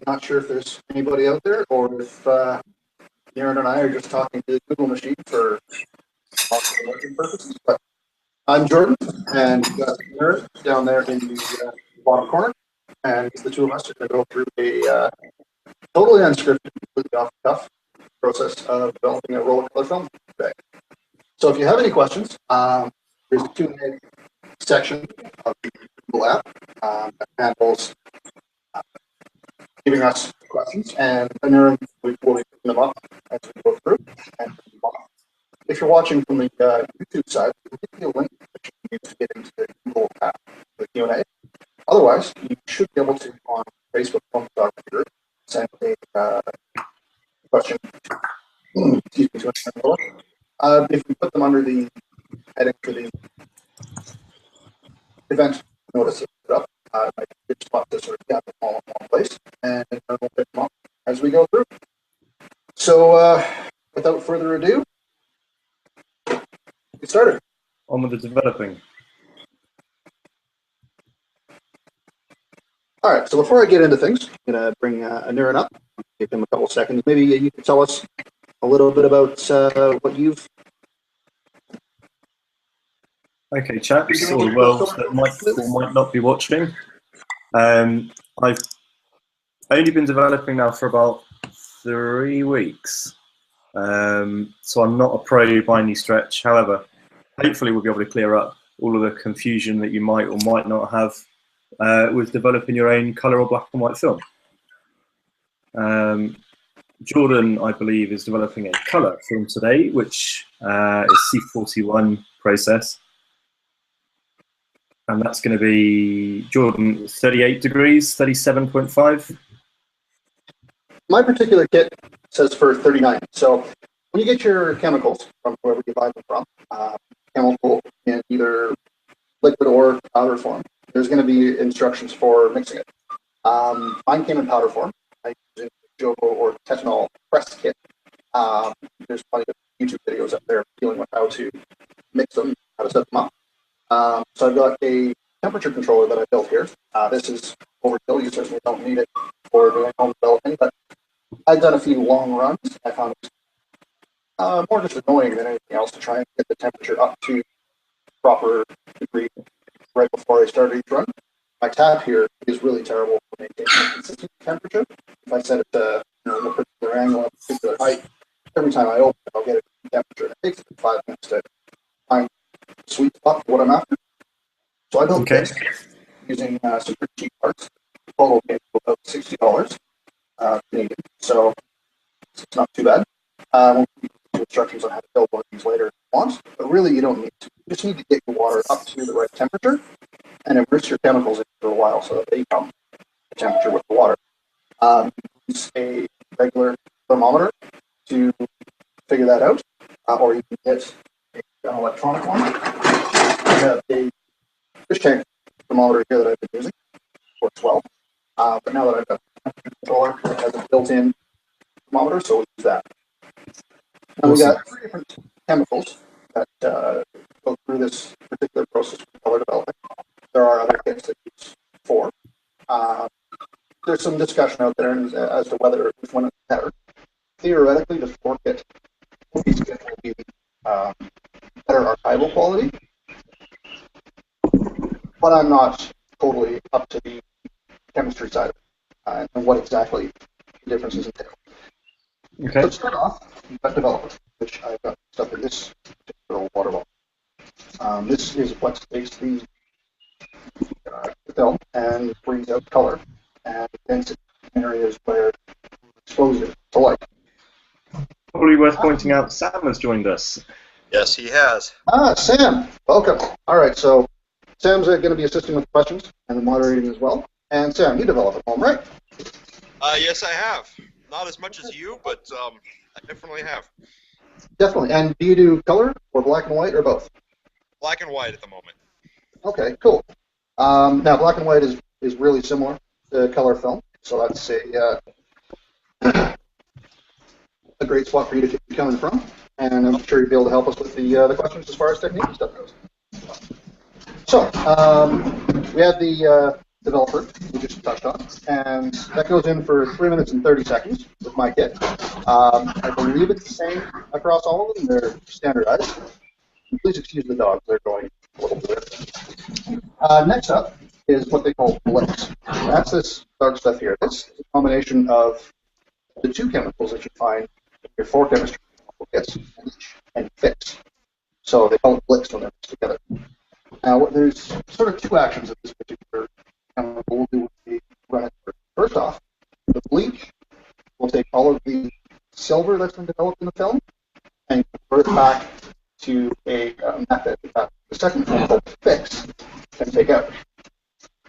not sure if there's anybody out there or if Aaron and I are just talking to the Google machine for working purposes. But I'm Jordan, and we've got Aaron down there in the bottom corner, and the two of us are going to go through a totally unscripted, completely off the cuff process of developing a roll of color film today. So if you have any questions, there's a Q&A section of the Google app that handles giving us questions, and Aneurin will be picking them up as we go through. And if you're watching from the YouTube side, we'll give you a link that you can use to get into the Google app, the Q&A. Otherwise, you should be able to, on Facebook from the computer, send a question. Excuse me, to Aneurin. If we put them under the heading for the event notice it up, I might get spot to sort of gather them all in one place, and we'll pick them up as we go through. So, without further ado, get started. On with the developing. All right, so before I get into things, I'm going to bring Aneurin up, give him a couple seconds. Maybe you can tell us a little bit about what you've... Okay, chaps, or the world that might or might not be watching. I've only been developing now for about 3 weeks, so I'm not a pro by any stretch. However, hopefully we'll be able to clear up all of the confusion that you might or might not have with developing your own colour or black and white film. Jordan, I believe, is developing a colour film today, which is C41 process. And that's going to be, Jordan, 38 degrees, 37.5. My particular kit says for 39. So when you get your chemicals from wherever you buy them from, chemical in either liquid or powder form, there's going to be instructions for mixing it. Mine came in powder form. I use a Jovo or Tetanol press kit. There's plenty of YouTube videos up there dealing with how to mix them, how to set them up. So I've got a temperature controller that I built here. This is overkill. You certainly don't need it for doing home developing, but I've done a few long runs. I found it more just annoying than anything else to try and get the temperature up to proper degree right before I start each run. My tab here is really terrible for maintaining a consistent temperature. If I set it to a particular angle at a particular height, every time I open it, I'll get a temperature. It takes 5 minutes to find the sweet spot for what I'm after. So I built this using some pretty cheap parts. The total came to about $60 Canadian, so it's not too bad. We'll give you instructions on how to build one of these later if you want, but really you don't need to. You just need to get your water up to the right temperature and immerse your chemicals in for a while so that they come to temperature with the water. Use a regular thermometer to figure that out, or you can get an electronic one. I have a fish tank thermometer here that I've been using, works well. But now that I've got a controller, it has a built-in thermometer, so we'll use that. Now we got 3 different chemicals that go through this particular process of color development. There are other kits that use 4. There's some discussion out there as to which one is better. Theoretically, the 4 kit will be better archival quality, but I'm not totally up to the chemistry side of it and what exactly the differences entail. Okay. So to start off, you've got development, which I've got stuff in this particular water bottle. This is what takes the film and brings out color and density in areas where exposure to light. Probably worth pointing out Sam has joined us. Yes, he has. Sam, welcome. All right, so Sam's going to be assisting with questions and the moderating as well. And Sam, you develop at home, right? Yes, I have. Not as much as you, but I definitely have. Definitely. And do you do color or black and white or both? Black and white at the moment. Okay, cool. Now, black and white is really similar to color film, so that's a great spot for you to be coming from. And I'm sure you'll be able to help us with the questions as far as technique and stuff goes. So, we had the developer we just touched on, and that goes in for 3 minutes and 30 seconds with my kit. I believe it's the same across all of them. They're standardized. And please excuse the dogs; they're going a little bit. Next up is what they call Blix. That's this dark stuff here. This is a combination of the two chemicals that you find in your 4 chemistry kits and fix. So they call it Blix when they're mixed together. Now, there's sort of 2 actions that this particular chemical will do when we run it through. First off, the bleach will take all of the silver that's been developed in the film and convert it back to a method that the second chemical, fix, can take out.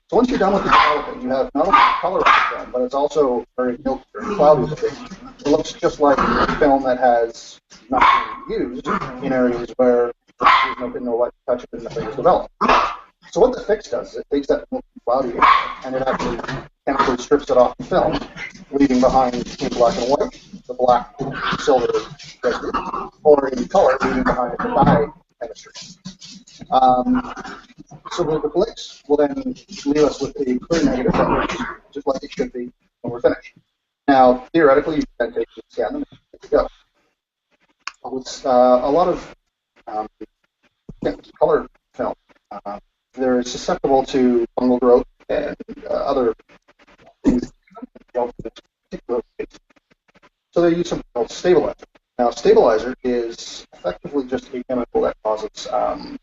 So once you're done with the development, you have not only the color of the film, but it's also very milky or cloudy looking. It looks just like a film that has not been used in areas where there's been no light to touch it and nothing is developed. So what the fix does is it takes that milky cloudy area and it actually chemically strips it off the film, leaving behind in black and white the black, silver residue, or in color, leaving behind the dye chemistry. So the Blix will then leave us with a clear negative reference, just like it should be when we're finished. Now, theoretically, you can then take and scan them and get to go. With a lot of color film, they're susceptible to fungal growth and other things. So they use something called stabilizer. Now, stabilizer is effectively just a chemical that causes a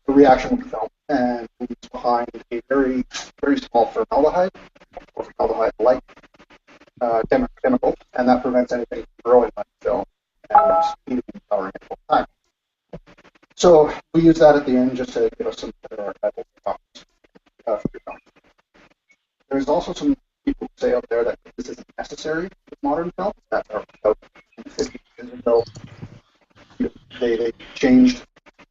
reaction with the film and leaves behind a very, very small formaldehyde or formaldehyde-like chemical, and that prevents anything from growing on the film and heating and coloring it all the time. So we use that at the end just to give us some better archival properties for your film. There's also some people who say out there that this isn't necessary with modern films that are about 50 years ago. They changed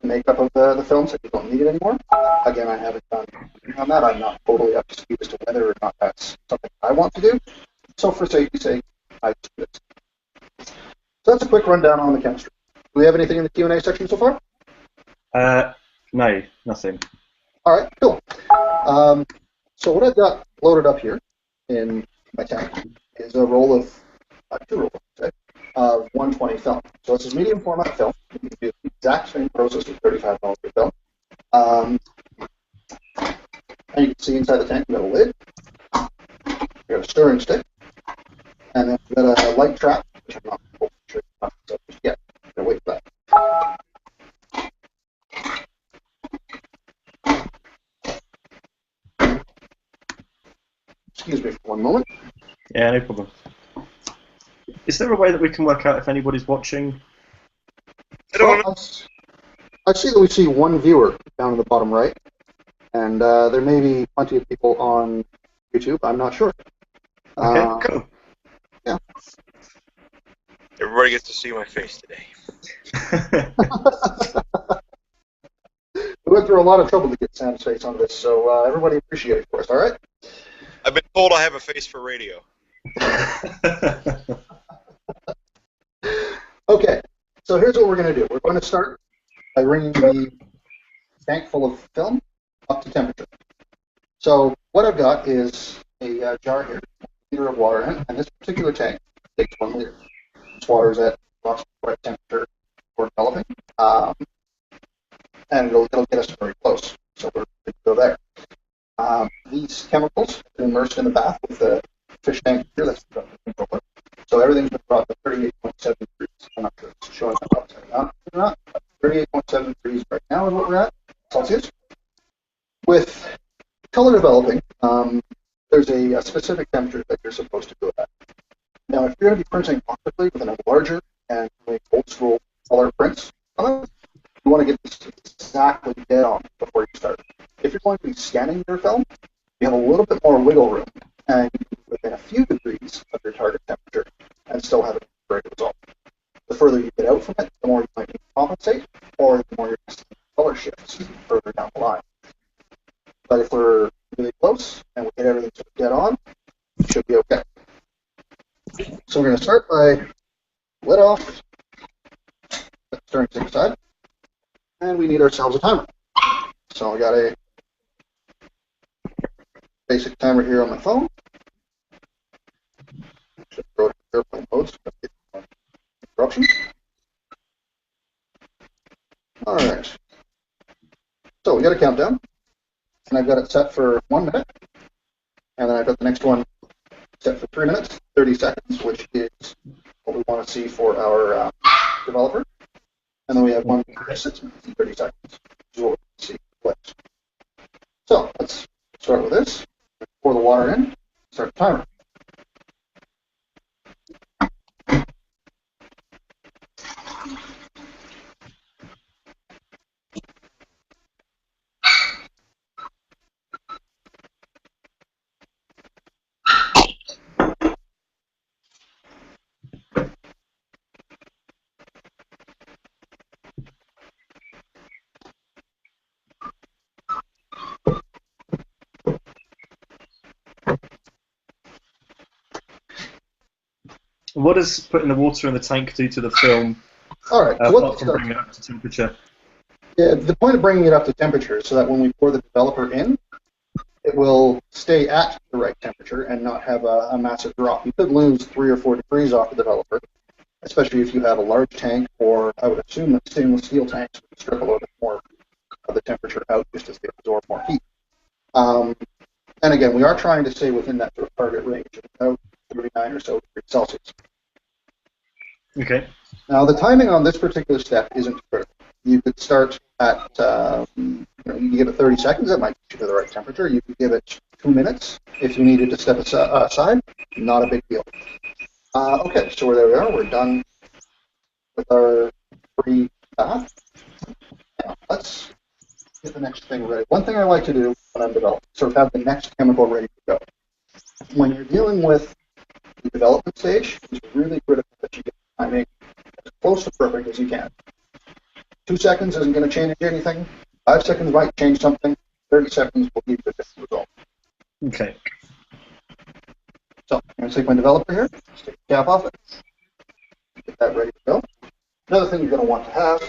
the makeup of the film so you don't need it anymore. Again, I haven't done anything on that. I'm not totally up to speed as to whether or not that's something I want to do. So for safety's sake, I do this. So that's a quick rundown on the chemistry. Do we have anything in the Q&A section so far? No, nothing. All right, cool. So what I've got loaded up here in my tank is a roll of, 2 rolls, of 120 film. So this is medium format film. You can do the exact same process with 35 millimeter film. And you can see inside the tank we got a lid, we got a stirring stick, and then we got a light trap, which I'm not sure just yet. I'm gonna wait for that. Excuse me for one moment. Yeah, no problem. Is there a way that we can work out if anybody's watching? Well, I see that we see 1 viewer down in the bottom right, and there may be plenty of people on YouTube. I'm not sure. Okay, cool. Yeah. Everybody gets to see my face today. We went through a lot of trouble to get Sam's face on this, so everybody appreciate it for us, all right? I've been told I have a face for radio. Okay, so here's what we're going to do. We're going to start by bringing the tank full of film up to temperature. So what I've got is a jar here, 1 liter of water in it, and this particular tank takes 1 liter. This water is at approximately right temperature for developing, and it'll get us very close. So we're good to go there. These chemicals have been immersed in the bath with the fish tank here. That's the controller. So everything's been brought to 38.7 degrees. I'm not sure if it's showing that upside down or not, but 38.7 degrees right now is what we're at, Celsius. With color developing, there's a specific temperature that you're supposed to go at. Now, if you're going to be printing optically with an larger and doing old school color prints on it, you want to get this exactly dead on before you start. If you're going to be scanning your film, you have a little bit more wiggle room, and you can be within a few degrees of your target temperature and still have a great result. The further you get out from it, the more you might need to compensate, or the more you're going to see color shifts further down the line. But if we're really close and we get everything sort of dead on, it should be okay. So we're going to start by lid off, stirring stick aside, and we need ourselves a timer. So I got a basic timer here on my phone. Should go to airplane mode so I get interruption. All right. So we got a countdown, and I've got it set for 1 minute, and then I've got the next one set for 3 minutes, 30 seconds, which is what we want to see for our developer. And then we have one for 6 minutes and 30 seconds, which is what we want to see for clicks. So let's start with this. Pour the water in, start the timer. What does putting the water in the tank do to the film? All right. Apart from bringing it up to temperature. Yeah, the point of bringing it up to temperature is so that when we pour the developer in, it will stay at the right temperature and not have a massive drop. You could lose 3 or 4 degrees off the developer, especially if you have a large tank, or I would assume that stainless steel tanks would strip a little bit more of the temperature out just as they absorb more heat. And again, we are trying to stay within that sort of target range of about 39 or so degrees Celsius. Okay. Now, the timing on this particular step isn't critical. You could start at, you give it 30 seconds, that might get you to the right temperature. You could give it 2 minutes if you needed to step aside, not a big deal. Okay, so there we are, we're done with our pre-bath. Now, let's get the next thing ready. One thing I like to do when I'm developing, sort of have the next chemical ready to go. When you're dealing with the development stage, it's really critical that you get the timing as close to perfect as you can. 2 seconds isn't going to change anything. 5 seconds might change something. 30 seconds will give you a different result. Okay. So I'm going to take my developer here, just take the cap off it, get that ready to go. Another thing you're going to want to have,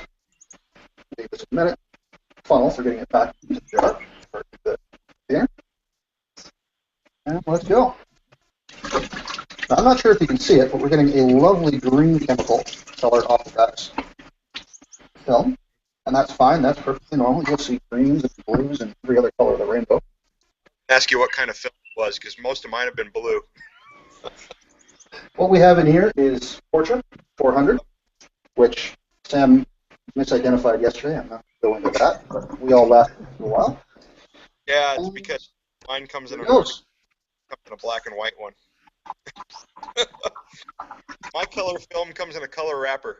leave this a minute, funnel for getting it back into the jar, or the container. And let's go. Now, I'm not sure if you can see it, but we're getting a lovely green chemical color off of that film. And that's fine, that's perfectly normal. You'll see greens and blues and every other color of the rainbow. Ask you what kind of film it was, because most of mine have been blue. What we have in here is Portra 400, which Sam misidentified yesterday. I'm not going to go into that, but we all laughed for a while. Yeah, it's because mine comes in a black and white one. My color film comes in a color wrapper.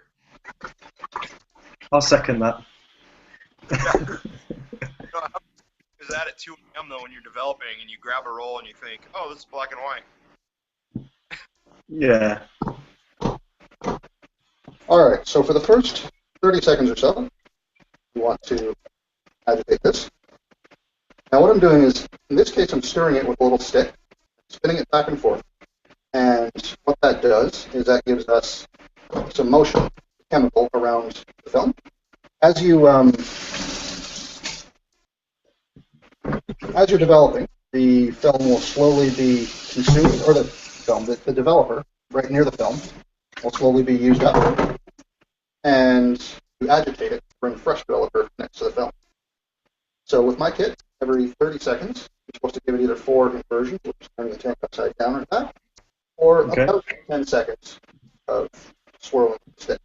I'll second that. Is that at 2 a.m. though when you're developing and you grab a roll and you think, oh, this is black and white. Yeah. All right, so for the first 30 seconds or so, you want to agitate this. Now what I'm doing is, in this case, I'm stirring it with a little stick, spinning it back and forth. And what that does is that gives us some motion, chemical, around the film. As you're developing, the film will slowly be consumed, or the film, the developer, right near the film, will slowly be used up. And you agitate it to bring fresh developer next to the film. So with my kit, every 30 seconds, you're supposed to give it either 4 inversions, which is turning the tank upside down or back, or about 10 seconds of swirling the stick.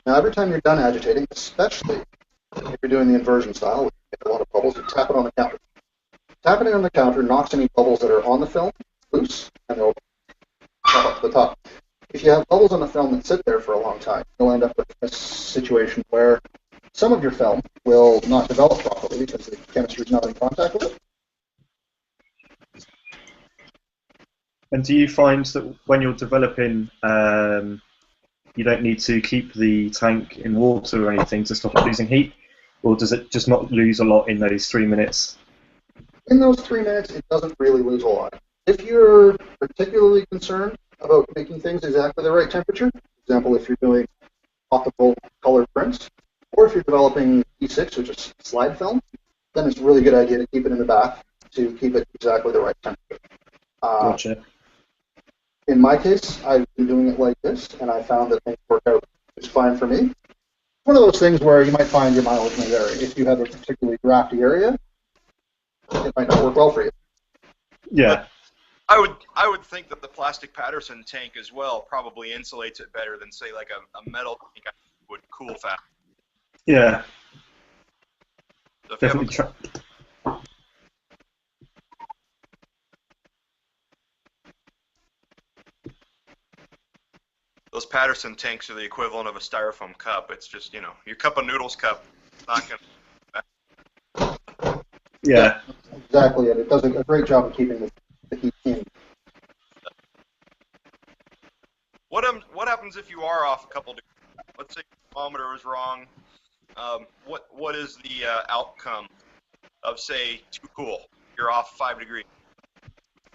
Now, every time you're done agitating, especially if you're doing the inversion style, which you get a lot of bubbles, you tap it on the counter. Tapping it on the counter knocks any bubbles that are on the film loose, and they'll pop up to the top. If you have bubbles on the film that sit there for a long time, you'll end up with a situation where some of your film will not develop properly because the chemistry is not in contact with it. And do you find that when you're developing, you don't need to keep the tank in water or anything to stop it losing heat? Or does it just not lose a lot in those 3 minutes? In those 3 minutes, it doesn't really lose a lot. If you're particularly concerned about making things exactly the right temperature, for example, if you're doing optical color prints, or if you're developing E6, which is slide film, then it's a really good idea to keep it in the bath to keep it exactly the right temperature. Gotcha. In my case, I've been doing it like this, and I found that things work out just fine for me. One of those things where you might find your mileage may vary. If you have a particularly drafty area, it might not work well for you. Yeah. I would think that the plastic Patterson tank as well probably insulates it better than, say, like a metal tank would cool fast. Yeah. So if you have Definitely. those Patterson tanks are the equivalent of a styrofoam cup. It's just, your cup of noodles cup. Not gonna. Yeah. Exactly it. It does a great job of keeping the heat in. What happens if you are off a couple degrees? Let's say the thermometer is wrong. What is the outcome of, say, too cool? You're off 5 degrees.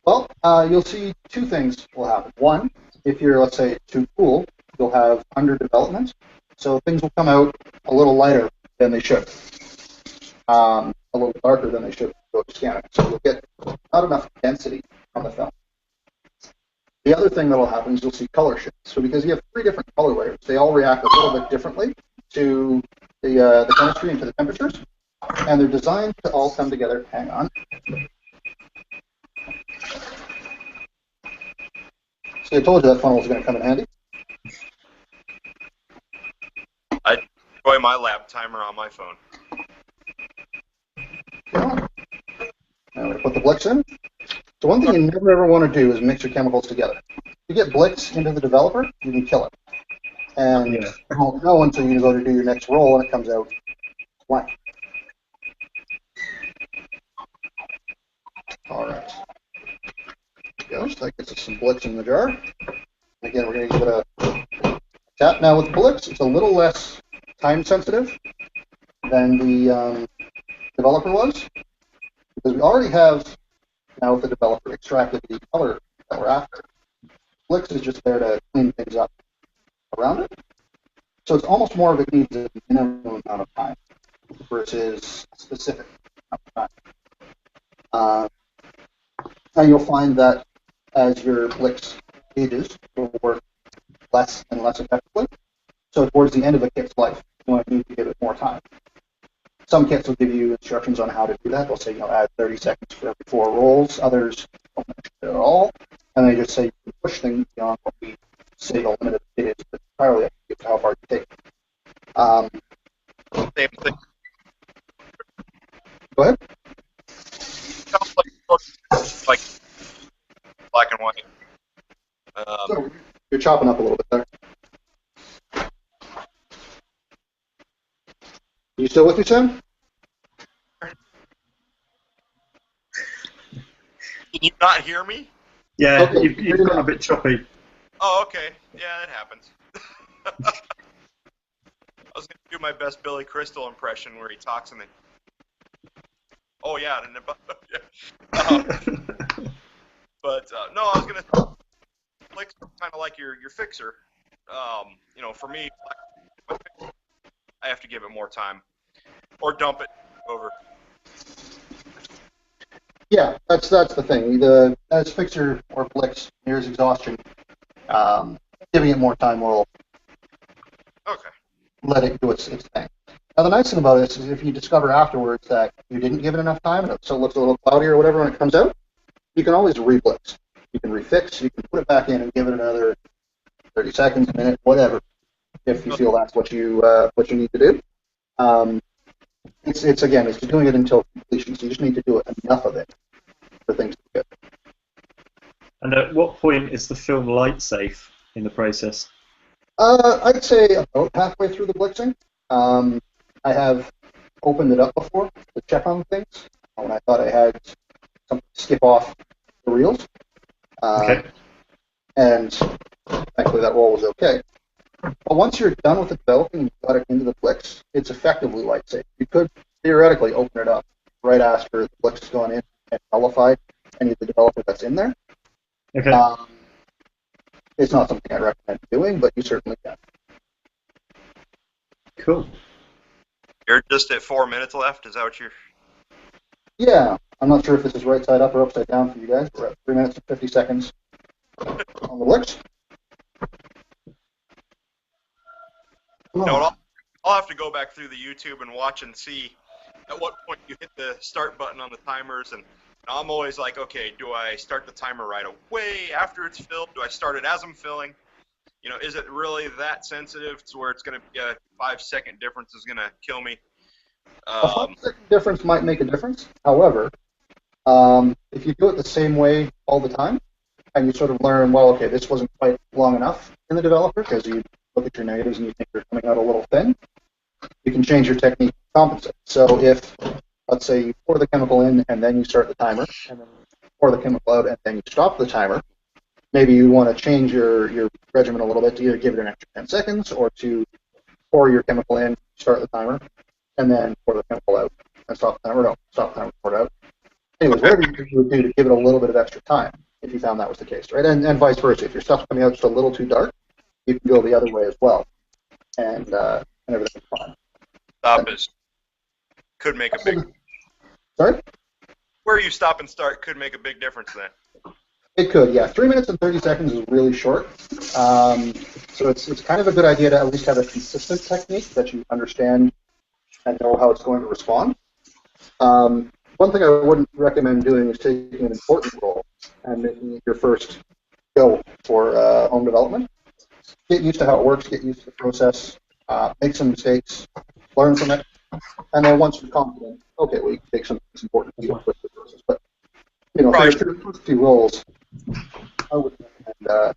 Well, you'll see two things will happen. One, if you're, let's say, too cool, you'll have underdevelopment. So things will come out a little lighter than they should, a little darker than they should go to scan it. So you'll get not enough density on the film. The other thing that will happen is you'll see color shifts. So because you have 3 different color layers, they all react a little bit differently to the chemistry and to the temperatures, and they're designed to all come together. Hang on. See, I told you that funnel was going to come in handy. I enjoy my lap timer on my phone. Now we're going to put the Blix in. So one thing you never ever want to do is mix your chemicals together. If you get Blix into the developer, you can kill it. And you won't know until you go to do your next roll and it comes out blank. All right. There we go. So that gets us some Blix in the jar. Again, we're going to give it a tap. Now with Blix, it's a little less time sensitive than the developer was, because we already have, now with the developer, extracted the color that we're after. Blix is just there to clean things up around it. So it's almost more of it needs a minimum amount of time versus a specific amount of time. And you'll find that as your Blix ages, it will work less and less effectively. So towards the end of a kit's life, you might need to give it more time. Some kits will give you instructions on how to do that. They'll say, add 30 seconds for every 4 rolls. Others don't mention it at all. And they just say you can push things beyond what we say the limit of the kit is, but entirely up to how far you take it. Same thing. Go ahead. Sounds like black and white. So you're chopping up a little bit there. You still with me, Sam? Can you not hear me? Yeah, Okay. you've got a bit choppy. Oh, okay. Yeah, that happens. I was going to do my best Billy Crystal impression where he talks and then, oh, yeah. And but, no, I was going to, Blix kind of like your fixer. For me, I have to give it more time or dump it over. Yeah, that's the thing. As fixer or Blix nears exhaustion, giving it more time will let it do its thing. Now the nice thing about this is if you discover afterwards that you didn't give it enough time and it still looks a little cloudy or whatever when it comes out, you can always re-Blix. You can refix, you can put it back in and give it another 30 seconds, a minute, whatever, if you feel that's what you need to do. It's doing it until completion, so you just need to do enough of it for things to be good. And at what point is the film light safe in the process? I'd say about halfway through the blitzing. I have opened it up before to check on things when I thought I had something to skip off the reels. Okay. And thankfully that roll was okay. But once you're done with the developing and you've got it into the Blix, it's effectively light safe. You could theoretically open it up right after the Blix has gone in and nullified any of the developer that's in there. Okay. It's not something I recommend doing, but you certainly can. Cool. You're just at 4 minutes left. Is that what you're? Yeah, I'm not sure if this is right side up or upside down for you guys. We're at 3 minutes and 50 seconds on the Blix. You know, I'll have to go back through the YouTube and watch and see at what point you hit the start button on the timers. And I'm always like, okay, do I start the timer right away after it's filled? Do I start it as I'm filling? You know, is it really that sensitive to where it's going to be a 5-second difference is going to kill me? A 5-second difference might make a difference. However, if you do it the same way all the time, and you sort of learn, well, okay, this wasn't quite long enough in the developer because you look at your negatives and you think they're coming out a little thin, you can change your technique to compensate. So if, let's say, you pour the chemical in and then you start the timer, and then you pour the chemical out and then you stop the timer, maybe you want to change your regimen a little bit to either give it an extra 10 seconds or to pour your chemical in, start the timer, and then pour the chemical out and stop the timer. No, stop the timer, pour it out. Anyways, whatever you would do to give it a little bit of extra time, if you found that was the case, right? And vice versa. If your stuff's coming out just a little too dark, you can go the other way as well, and everything's fine. Stop is could make a big. Sorry? Where you stop and start could make a big difference then. It could, yeah. 3 minutes and 30 seconds is really short. So it's kind of a good idea to at least have a consistent technique that you understand and know how it's going to respond. One thing I wouldn't recommend doing is taking an important role and making it your first go for home development. Get used to how it works, get used to the process, make some mistakes, learn from it, and then once you're confident, okay, well, you can take some important deals with the process. But, you know, for your first few roles, I would recommend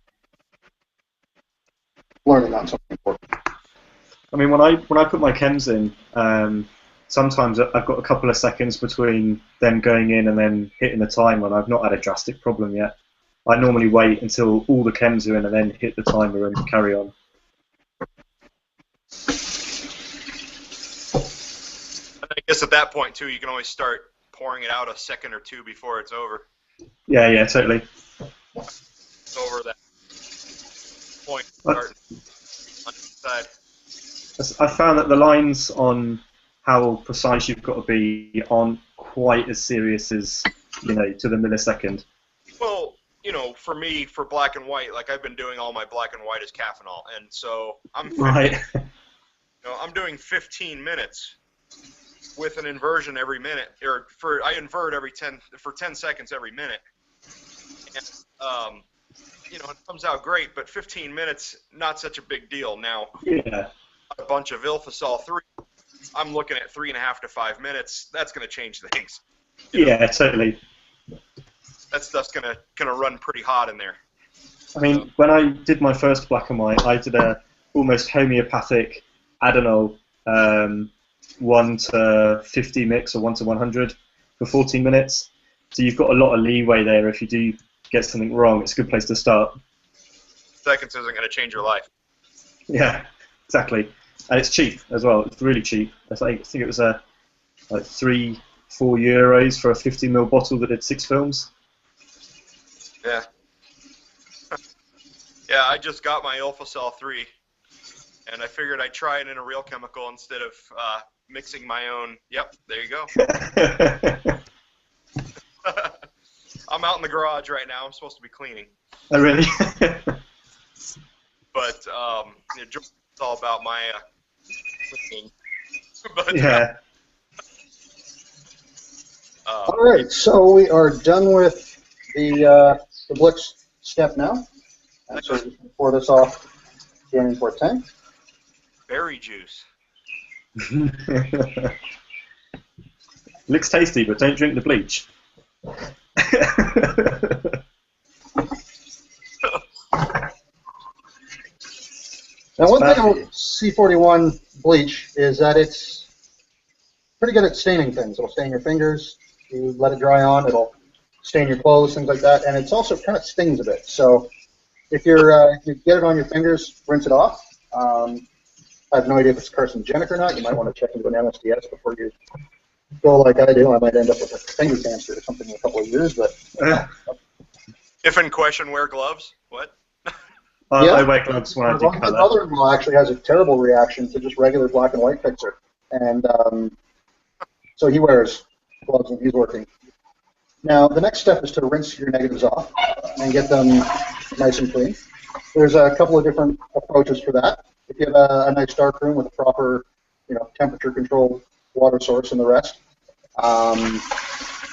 learning on something important. I mean, when I put my chems in, sometimes I've got a couple of seconds between them going in and then hitting the timer, and I've not had a drastic problem yet. I normally wait until all the chems are in and then hit the timer and carry on. I guess at that point, too, you can always start pouring it out a second or two before it's over. Yeah, totally. Over that point, start on the side. I found that the lines on how precise you've got to be aren't quite as serious as, you know, to the millisecond. Well, you know, for me, for black and white, like I've been doing all my black and white as Caffeinol, and so I'm I'm doing 15 minutes with an inversion every minute, or I invert for 10 seconds every minute, and you know, it comes out great, but 15 minutes not such a big deal. Now, a bunch of Ilfosol 3, I'm looking at 3.5 to 5 minutes. That's going to change things. Yeah, totally. That stuff's gonna run pretty hot in there. I mean, when I did my first black and white, I did a almost homeopathic Adenol 1 to 50 mix or 1 to 100 for 14 minutes. So you've got a lot of leeway there. If you do get something wrong, it's a good place to start. Seconds isn't going to change your life. Yeah, exactly. And it's cheap as well. It's really cheap. I think it was like €3-4 for a 50ml bottle that did 6 films. Yeah. Yeah, I just got my Ilfosol 3, and I figured I'd try it in a real chemical instead of mixing my own. Yep, there you go. I'm out in the garage right now. I'm supposed to be cleaning. Oh, really? But it's all about my cleaning. But, yeah. All right, so we are done with the Blix step now. And so we can pour this off the import tank. Berry juice. Looks tasty, but don't drink the bleach. Now, one thing about C41 bleach is that it's pretty good at staining things. It'll stain your fingers. You let it dry on, it'll stain your clothes, things like that. And it's also kind of stings a bit. So if you get it on your fingers, rinse it off. I have no idea if it's carcinogenic or not. You might want to check into an MSDS before you go like I do. I might end up with a finger cancer or something in a couple of years. But if in question, wear gloves. What? Yeah. I wear gloves when I do My colour. brother-in-law actually has a terrible reaction to just regular black and white fixer, and so he wears gloves and he's working. Now, the next step is to rinse your negatives off and get them nice and clean. There's a couple of different approaches for that. If you have a nice dark room with a proper, temperature-controlled water source and the rest, and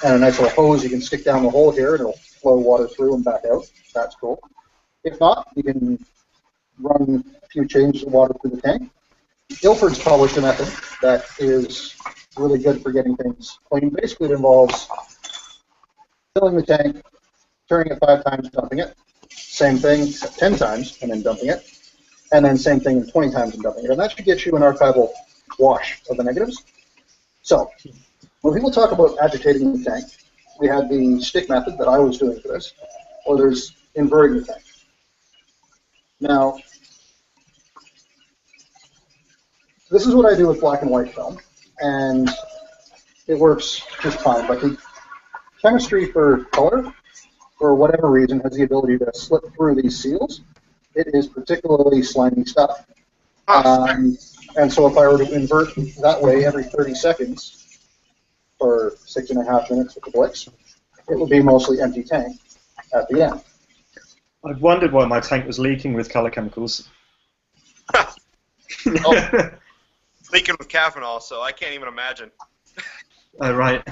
a nice little hose, you can stick down the hole here and it'll flow water through and back out. That's cool. If not, you can run a few changes of water through the tank. Ilford's published a method that is really good for getting things clean. Basically, it involves filling the tank, turning it 5 times, dumping it. Same thing 10 times, and then dumping it. And then same thing 20 times and dumping it. And that should get you an archival wash of the negatives. So, when people talk about agitating the tank, we had the stick method that I was doing for this, or there's inverting the tank. Now, this is what I do with black and white film, and it works just fine. But the chemistry for color, for whatever reason, has the ability to slip through these seals. It is particularly slimy stuff. And so if I were to invert that way every 30 seconds for 6.5 minutes with the Blix, it would be mostly empty tank at the end. I've wondered why my tank was leaking with color chemicals. Leaking with caffeinol, so I can't even imagine. Oh, right.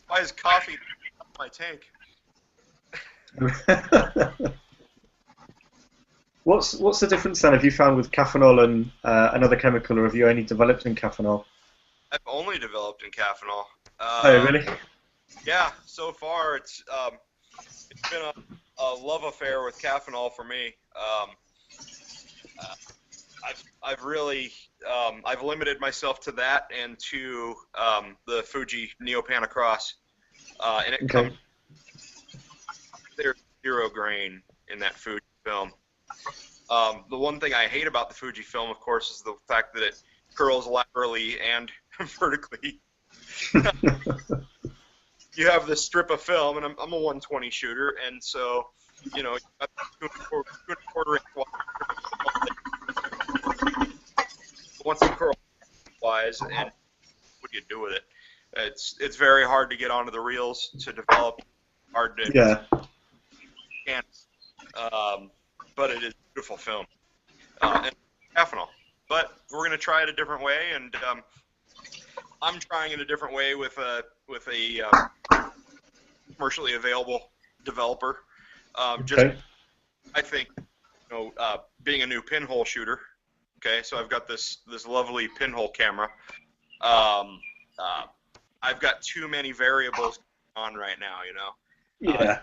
Why is coffee in my tank? What's the difference then, have you found, with caffeinol and another chemical, or have you only developed in caffeinol? I've only developed in caffeinol. Oh, really? Yeah, so far it's been a love affair with caffeinol for me. I've really I've limited myself to that and to the Fuji Neopan Across, and it comes. There's 0 grain in that Fuji film. The one thing I hate about the Fuji film, of course, is the fact that it curls laterally and vertically. You have this strip of film, and I'm a 120 shooter, and so, you know, 2.25 inch wide. Once it curls wise, and what do you do with it? It's very hard to get onto the reels to develop. Hard to can't, but it is a beautiful film. And caffeinol. But we're going to try it a different way, and I'm trying it a different way with a commercially available developer. I think, being a new pinhole shooter. Okay, so I've got this lovely pinhole camera. I've got too many variables on right now, Yeah.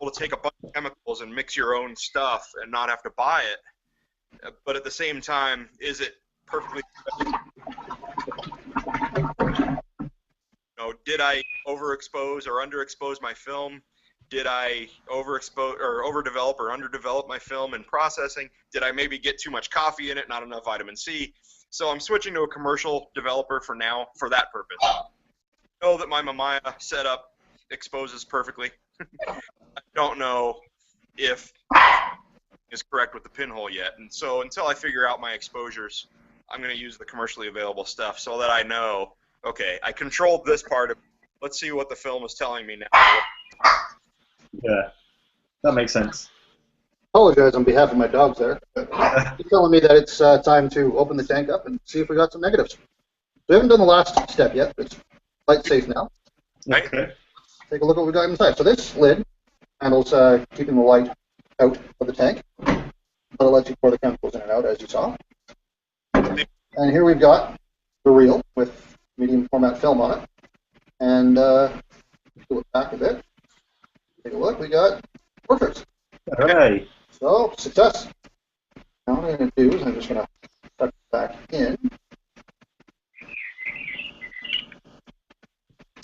Able to take a bunch of chemicals and mix your own stuff and not have to buy it, but at the same time, is it perfectly? Did I overexpose or underexpose my film? Did I overexpose or overdevelop or underdevelop my film in processing? Did I maybe get too much coffee in it, not enough vitamin C? So I'm switching to a commercial developer for now for that purpose. I know that my Mamiya setup exposes perfectly. I don't know if is correct with the pinhole yet, and so until I figure out my exposures, I'm going to use the commercially available stuff so that I know, okay, I controlled this part of it. Let's see what the film is telling me now. Yeah, that makes sense. Apologize on behalf of my dogs there. He's telling me that it's time to open the tank up and see if we got some negatives. We haven't done the last step yet. It's light safe now. Okay. Take a look at what we got inside. So this lid handles keeping the light out of the tank, but it lets you pour the chemicals in and out, as you saw. And here we've got the reel with medium format film on it. And pull it back a bit. Take a look. We got portraits. Hooray. So, success. Now what I'm going to do is I'm just going to tuck it back in.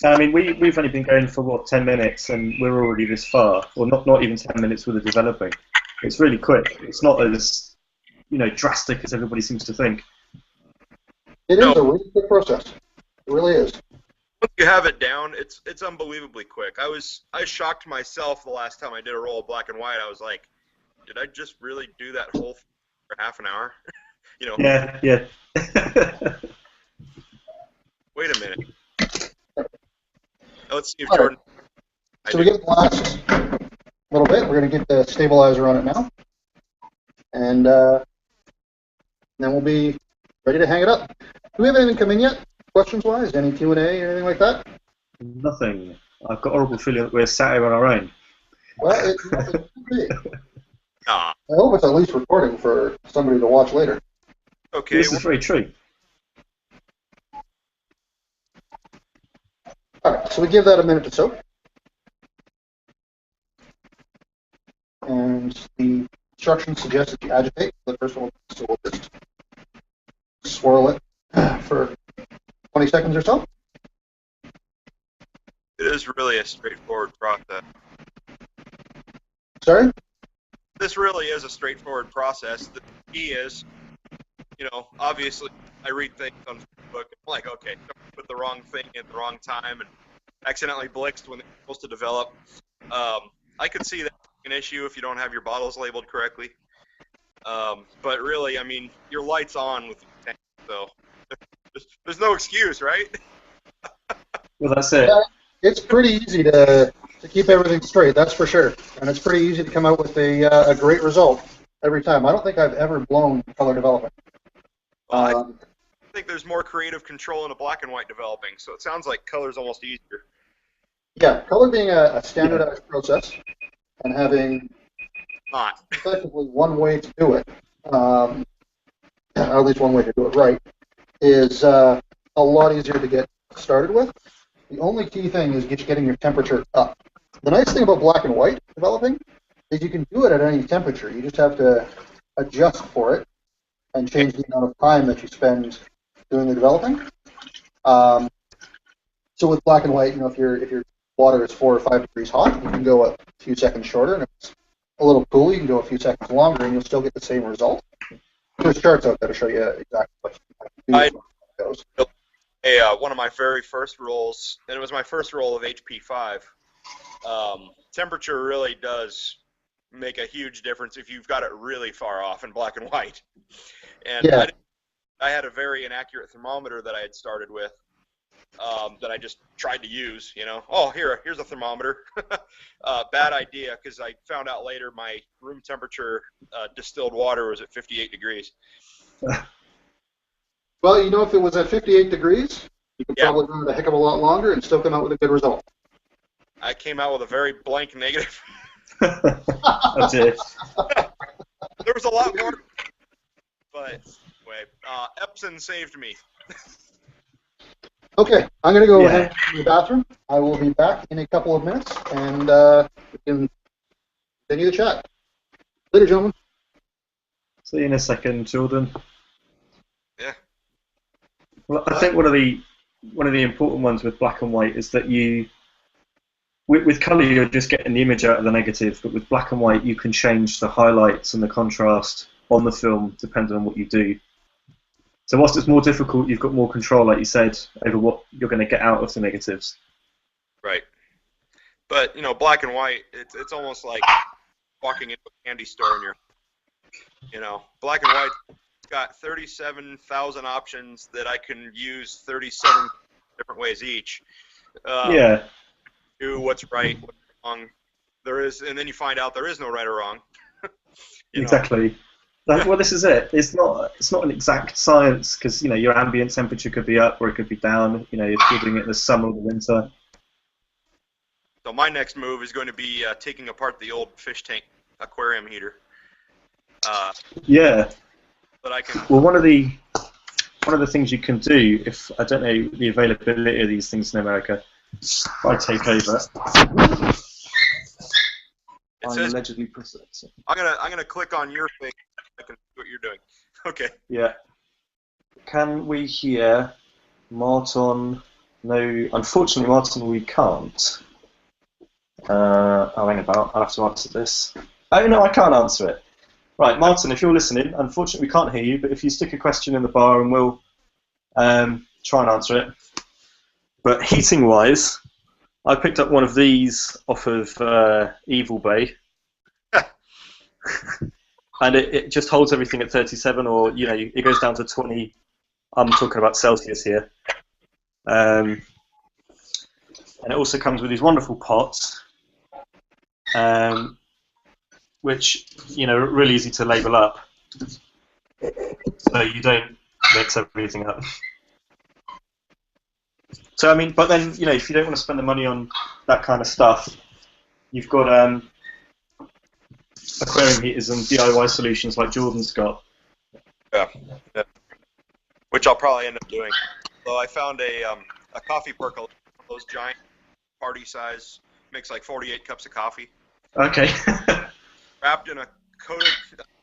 I mean, we've only been going for, 10 minutes, and we're already this far. Or not even 10 minutes with the developing. It's really quick. It's not as, drastic as everybody seems to think. It is a really quick process. It really is. Once you have it down, it's unbelievably quick. I shocked myself the last time I did a roll of black and white. I was like, did I just really do that whole thing for half an hour? Yeah. Wait a minute. Let's see if All right. Jordan. So we get the last little bit. We're going to get the stabilizer on it now. And then we'll be ready to hang it up. Do we have anything come in yet, questions-wise? Any Q&A or anything like that? Nothing. I've got a horrible feeling that we're sat here on our own. Well, it could be. Ah, I hope it's at least recording for somebody to watch later. okay. This is very true. All right, so we give that a minute to soak. And the instructions suggest that you agitate the first one, so we'll just swirl it for 20 seconds or so. It is really a straightforward process. Sorry? This really is a straightforward process. The key is, obviously, I read things on Facebook. I'm like, okay, somebody put the wrong thing at the wrong time and accidentally blitzed when they're supposed to develop. I could see that an issue if you don't have your bottles labeled correctly. But really, I mean, your light's on with the tank, so there's no excuse, right? Well, that's it. Yeah, it's pretty easy to keep everything straight, that's for sure. And it's pretty easy to come out with a great result every time. I don't think I've ever blown color development. I think there's more creative control in a black and white developing, so it sounds like color's almost easier. Yeah, color being a standardized process and having Not. effectively one way to do it, or at least one way to do it right, is a lot easier to get started with. The only key thing is just getting your temperature up. The nice thing about black and white developing is you can do it at any temperature. You just have to adjust for it and change the amount of time that you spend doing the developing. So with black and white, if your water is 4 or 5 degrees hot, you can go a few seconds shorter, and if it's a little cool, you can go a few seconds longer, and you'll still get the same result. There's charts out there to show you exactly what you can do. Goes. One of my very first rolls, and it was my first roll of HP5, temperature really does make a huge difference if you've got it really far off in black and white. And Yeah. I had a very inaccurate thermometer that I had started with that I just tried to use, Oh, here's a thermometer. Bad idea, because I found out later my room temperature distilled water was at 58 degrees. Well, if it was at 58 degrees, you could probably run it a heck of a lot longer and still come out with a good result. I came out with a very blank negative. That's it. There was a lot more, but anyway, Epson saved me. Okay, I'm going to go ahead to the bathroom. I will be back in a couple of minutes, and we can continue the chat. Later, gentlemen. See you in a second, Jordan. Yeah. Well, I think one of the important ones with black and white is that with colour you're just getting the image out of the negative, but with black and white you can change the highlights and the contrast on the film depending on what you do. So whilst it's more difficult, you've got more control, like you said, over what you're going to get out of the negatives. Right. But, black and white, it's almost like walking into a candy store and black and white, it's got 37,000 options that I can use 37 different ways each. Yeah. Do what's right, what's wrong. And then you find out there is no right or wrong. Exactly. Well, this is it. It's not an exact science because your ambient temperature could be up or it could be down. You're doing it in the summer or the winter. So my next move is going to be taking apart the old fish tank aquarium heater. Yeah. But I can. Well, one of the things you can do, if I don't know the availability of these things in America, if I take over. I'm allegedly processing. I'm gonna click on your thing. I can see what you're doing. Okay. Yeah. Can we hear Martin? No, unfortunately, Martin, we can't. Hang about. I'll have to answer this. Oh no, I can't answer it. Right, Martin, if you're listening, unfortunately we can't hear you. But if you stick a question in the bar, and we'll try and answer it. But heating-wise, I picked up one of these off of Evil Bay. And it just holds everything at 37, or it goes down to 20. I'm talking about Celsius here. And it also comes with these wonderful pots, which, you know, are really easy to label up, so you don't mix everything up. So, I mean, but then, you know, if you don't want to spend the money on that kind of stuff, you've got aquarium heaters and DIY solutions like Jordan's got. Yeah. Which I'll probably end up doing. So I found a coffee percolator, those giant party size, makes like 48 cups of coffee. Okay. Wrapped in a coated,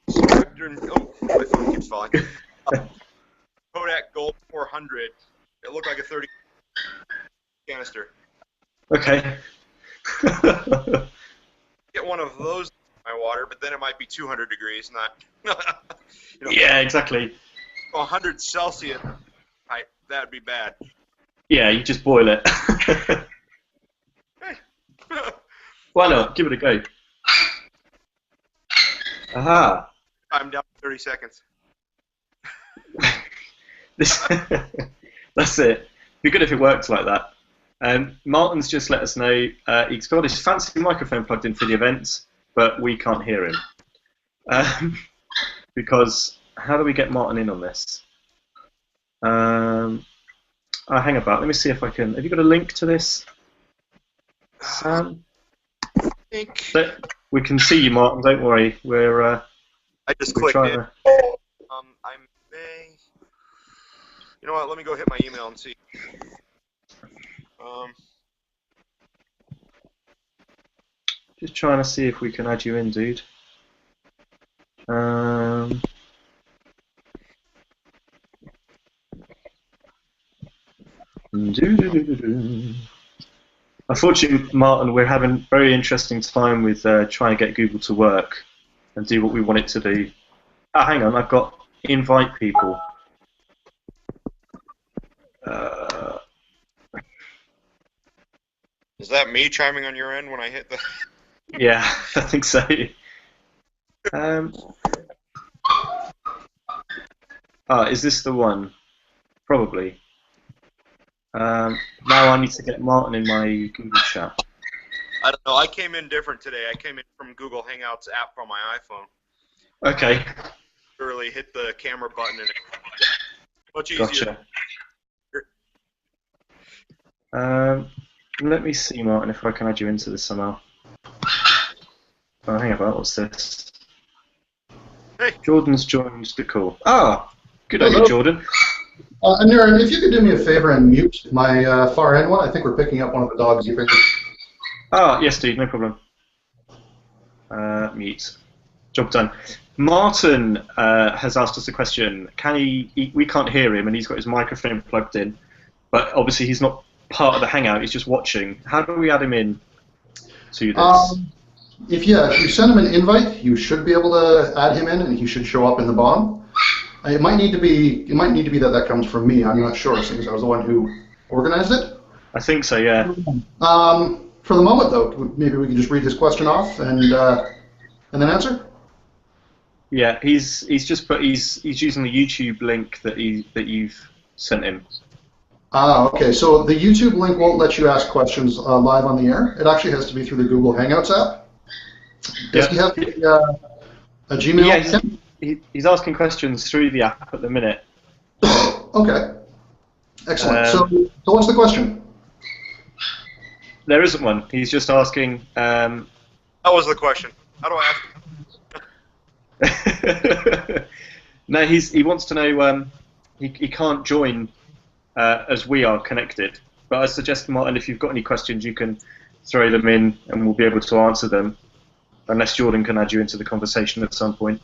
oh, my phone keeps falling. Kodak Gold 400. It looked like a 30 canister. Okay. Get one of those in my water, but then it might be 200 degrees, not. You know, Yeah, exactly. 100 Celsius. That'd be bad. Yeah, you just boil it. Why not? Give it a go. Aha. I'm down to 30 seconds. That's it. It'd be good if it worked like that. Martin's just let us know he's got his fancy microphone plugged in for the event, but we can't hear him. Because how do we get Martin in on this? Hang about. Let me see if I can. Have you got a link to this, Sam? I think We can see you, Martin. Don't worry. I just clicked it. I may. You know what? Let me go hit my email and see. Just trying to see if we can add you in, dude. Unfortunately, Martin, we're having a very interesting time with trying to get Google to work and do what we want it to do. Ah, hang on, I've got invite people. Is that me chiming on your end when I hit the? Yeah, I think so. Is this the one? Probably. Now I need to get Martin in my Google chat. I don't know. I came in different today. I came in from Google Hangouts app from my iPhone. Okay. Literally hit the camera button and it's much easier. Gotcha. Let me see, Martin, if I can add you into this somehow. Oh, hang about. What's this? Hey. Jordan's joined the call. Good on you, Jordan. Aneurin, if you could do me a favor and mute my far end one, I think we're picking up one of the dogs you picked up. Yes, dude, no problem. Mute. Job done. Martin has asked us a question. We can't hear him, and he's got his microphone plugged in, but obviously he's not part of the Hangout. He's just watching. How do we add him in to this? If you send him an invite, you should be able to add him in, and he should show up in the bottom. It might need to be that comes from me. I'm not sure, since I was the one who organized it. I think so, yeah. For the moment, though, maybe we can just read his question off and then answer. Yeah, he's just put he's using the YouTube link that you've sent him. Okay. So the YouTube link won't let you ask questions live on the air. It actually has to be through the Google Hangouts app. Does he have a Gmail account? He's asking questions through the app at the minute. Okay. Excellent. So what's the question? There isn't one. He's just asking. That was the question. How do I ask? No, he wants to know. He can't join as we are connected. But I suggest, Martin, if you've got any questions, you can throw them in, and we'll be able to answer them. Unless Jordan can add you into the conversation at some point.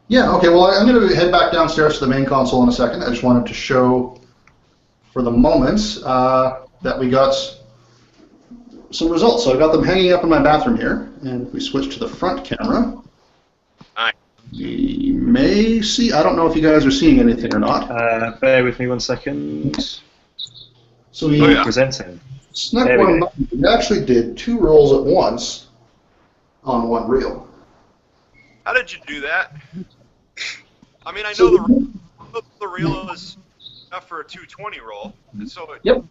Yeah, okay, well, I'm going to head back downstairs to the main console in a second. I just wanted to show, for the moment, that we got some results. So I got them hanging up in my bathroom here, and if we switch to the front camera, you may see, I don't know if you guys are seeing anything or not. Bear with me 1 second. So we presenting. Snuck one button. We actually did 2 rolls at once on one reel. How did you do that? I mean, I know the reel is enough for a 220 roll. So it Yep.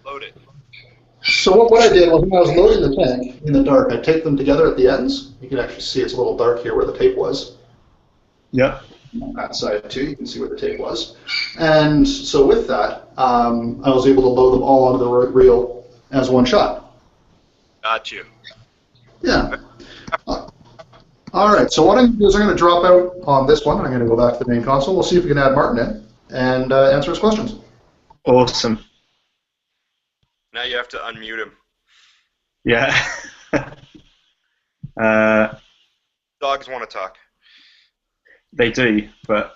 load it. So what I did was when I was loading the tank in the dark, I taped them together at the ends. You can actually see it's a little dark here where the tape was. Yeah. That side too, you can see where the tape was. And so with that, I was able to load them all onto the reel as one shot. Got you. Yeah. All right, so what I'm going to do is I'm going to drop out on this one. I'm going to go back to the main console. We'll see if we can add Martin in and answer his questions. Awesome. Now you have to unmute him. Yeah. Dogs want to talk. They do, but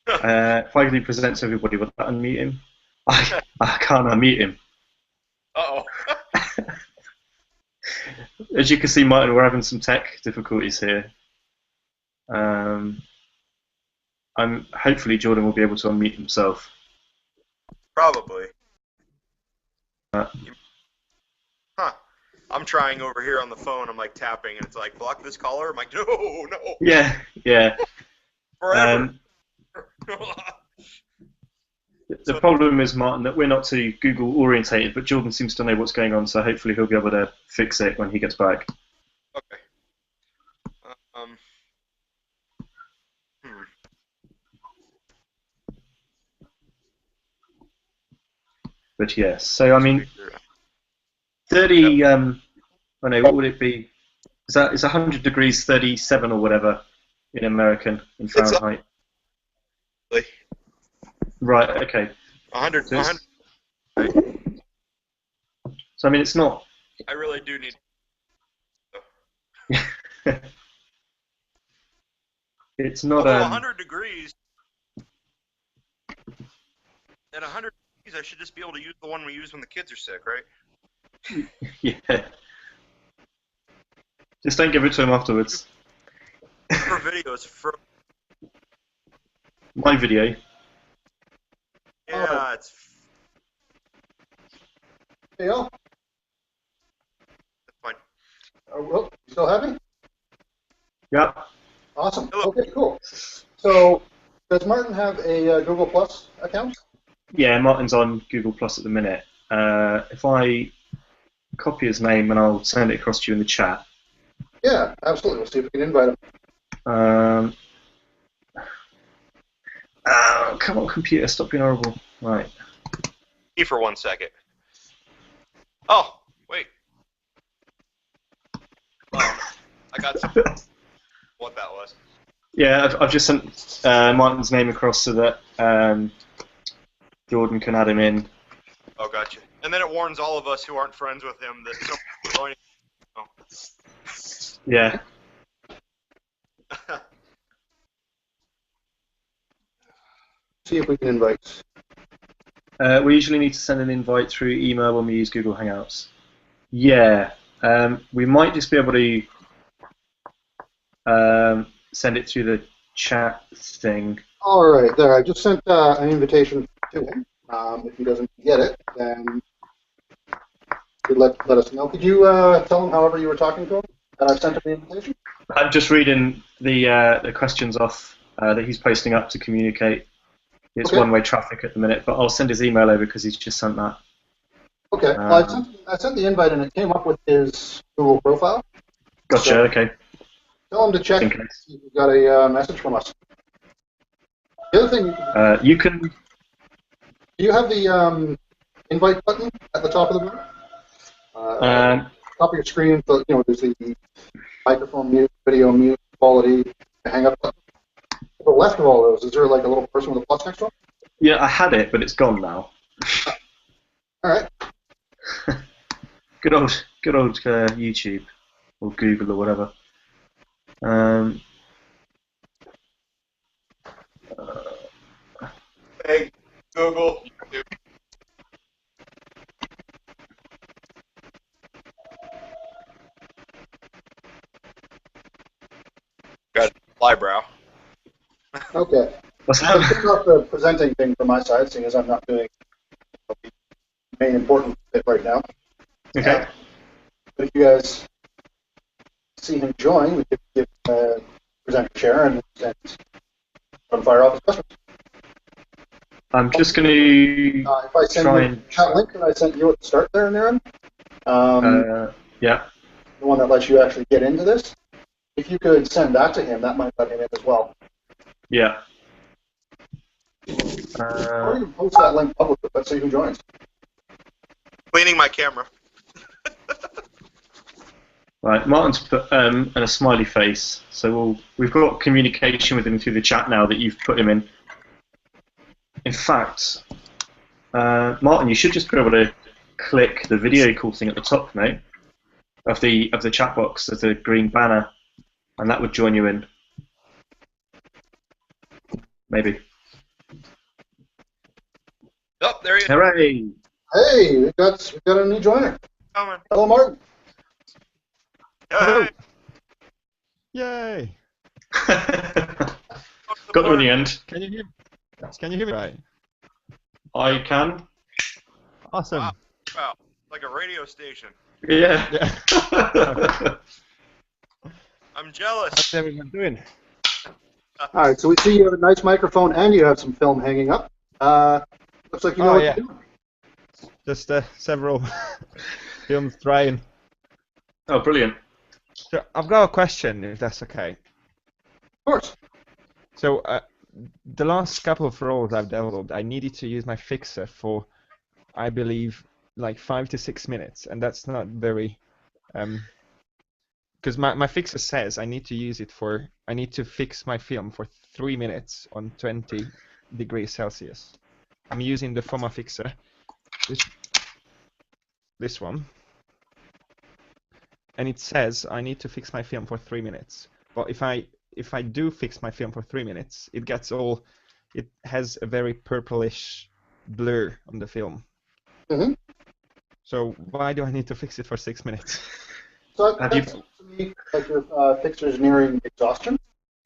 if I do present to everybody, would that unmute him? I can't unmute him. Uh-oh. As you can see, Martin, we're having some tech difficulties here. Hopefully Jordan will be able to unmute himself. Probably. Huh. I'm trying over here on the phone. I'm like tapping, and it's like, block this caller. I'm like, no. Yeah. Forever. The problem is, Martin, that we're not too Google orientated, but Jordan seems to know what's going on, so hopefully he'll be able to fix it when he gets back. Okay. But yes, so I mean, 30. I know, what would it be? Is 100 degrees 37 or whatever in American, in Fahrenheit? Right. Okay. 100. So, 100. So I mean, it's not. I really do need. It's not. Although 100 degrees. At 100 degrees, I should just be able to use the one we use when the kids are sick, right? Yeah. Just don't give it to him afterwards. For videos, for My video. yeah, it's. Hey, y'all. That's fine. Well, you still have me? Yeah. Awesome. Hello. Okay, cool. So, does Martin have a Google Plus account? Yeah, Martin's on Google Plus at the minute. If I copy his name and I'll send it across to you in the chat. Yeah, absolutely. We'll see if we can invite him. Come on, computer, stop being horrible. Right. For 1 second. Oh, wait. I got something. What that was. Yeah, I've just sent Martin's name across so that Jordan can add him in. Oh, gotcha. And then it warns all of us who aren't friends with him that someone's joining. Oh. Yeah. See if we can invite. We usually need to send an invite through email when we use Google Hangouts. Yeah. We might just be able to send it through the chat thing. All right, there. I just sent an invitation to him. If he doesn't get it, then he'd let us know. Could you tell him, however you were talking to him, that I sent him the invitation? I'm just reading the questions off that he's posting up to communicate. It's Okay. one-way traffic at the minute, but I'll send his email over because he's just sent that. Okay. Well, I sent the invite, and it came up with his Google profile. Gotcha. So, okay. tell him to check In if case. he got a message from us. The other thing You can. do you have the invite button at the top of the board? Top of your screen, there's the microphone mute, video mute, quality, hang up button. To the left of all those, is there like a little person with a plus next to him? Yeah, I had it, but it's gone now. All right. Good old YouTube or Google or whatever. Hey, Google. Got eyebrow. Okay. What's So that? it's not the presenting thing from my side, seeing as I'm not doing the main important bit right now. Okay. But if you guys see him join, we could give presenter share and fire off his questions. I'm just going to If I send try you and. that link that I sent you at the start there, Aneurin, Yeah. the one that lets you actually get into this, if you could send that to him, that might let him in as well. Yeah. Or you can post that link publicly. Let's see who joins. Cleaning my camera. Right, Martin's put and a smiley face. So we've got communication with him through the chat now that you've put him in. In fact, Martin, you should just be able to click the video call thing at the top, mate, of the chat box. There's a green banner, and that would join you in. Maybe. Oh, there he is. Hooray! Hey, we got a new joiner. Coming. Hello, Martin. Hey. Yay! Got there in the end. Can you hear me right? I can. Awesome. Wow, like a radio station. Yeah. I'm jealous. How's everyone doing? All right, so we see you have a nice microphone and you have some film hanging up. Looks like you know what you're doing. Just several films trying. Oh, brilliant. So I've got a question, if that's okay. Of course. So the last couple of roles I've developed, I needed to use my fixer for, I believe, like 5 to 6 minutes, and that's not very, because my fixer says I need to fix my film for 3 minutes on 20 degrees Celsius. I'm using the FOMA fixer, this one, and it says I need to fix my film for 3 minutes. But if I do fix my film for 3 minutes, it has a very purplish blur on the film. Mm-hmm. So why do I need to fix it for 6 minutes? So that seems to me like your fixer's nearing exhaustion.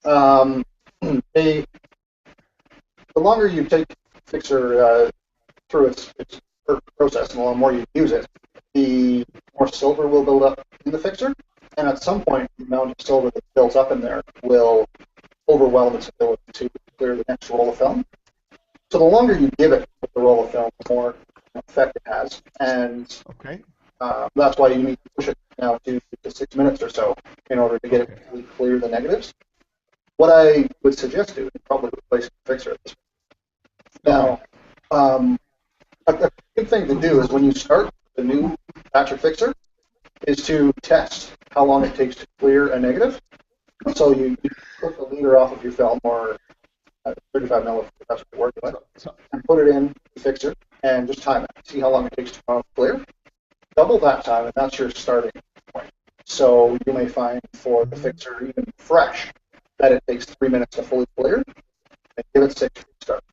The longer you take fixer through its process, and the more you use it, the more silver will build up in the fixer, and at some point, the amount of silver that builds up in there will overwhelm its ability to clear the next roll of film. So the longer you give it with the roll of film, the more effect it has, and Okay. that's why you need to push it now to 6 minutes or so in order to get it to fully clear the negatives. What I would suggest doing is probably replace the fixer at this point. Now, a good thing to do is when you start the new batch of fixer is to test how long it takes to clear a negative. So you put the leader off of your film, or 35 millimeters, that's what you're working with, and put it in the fixer and just time it. See how long it takes to clear. Double that time, and that's your starting point. So you may find for the fixer, even fresh, that it takes 3 minutes to fully clear, and give it 6 to start.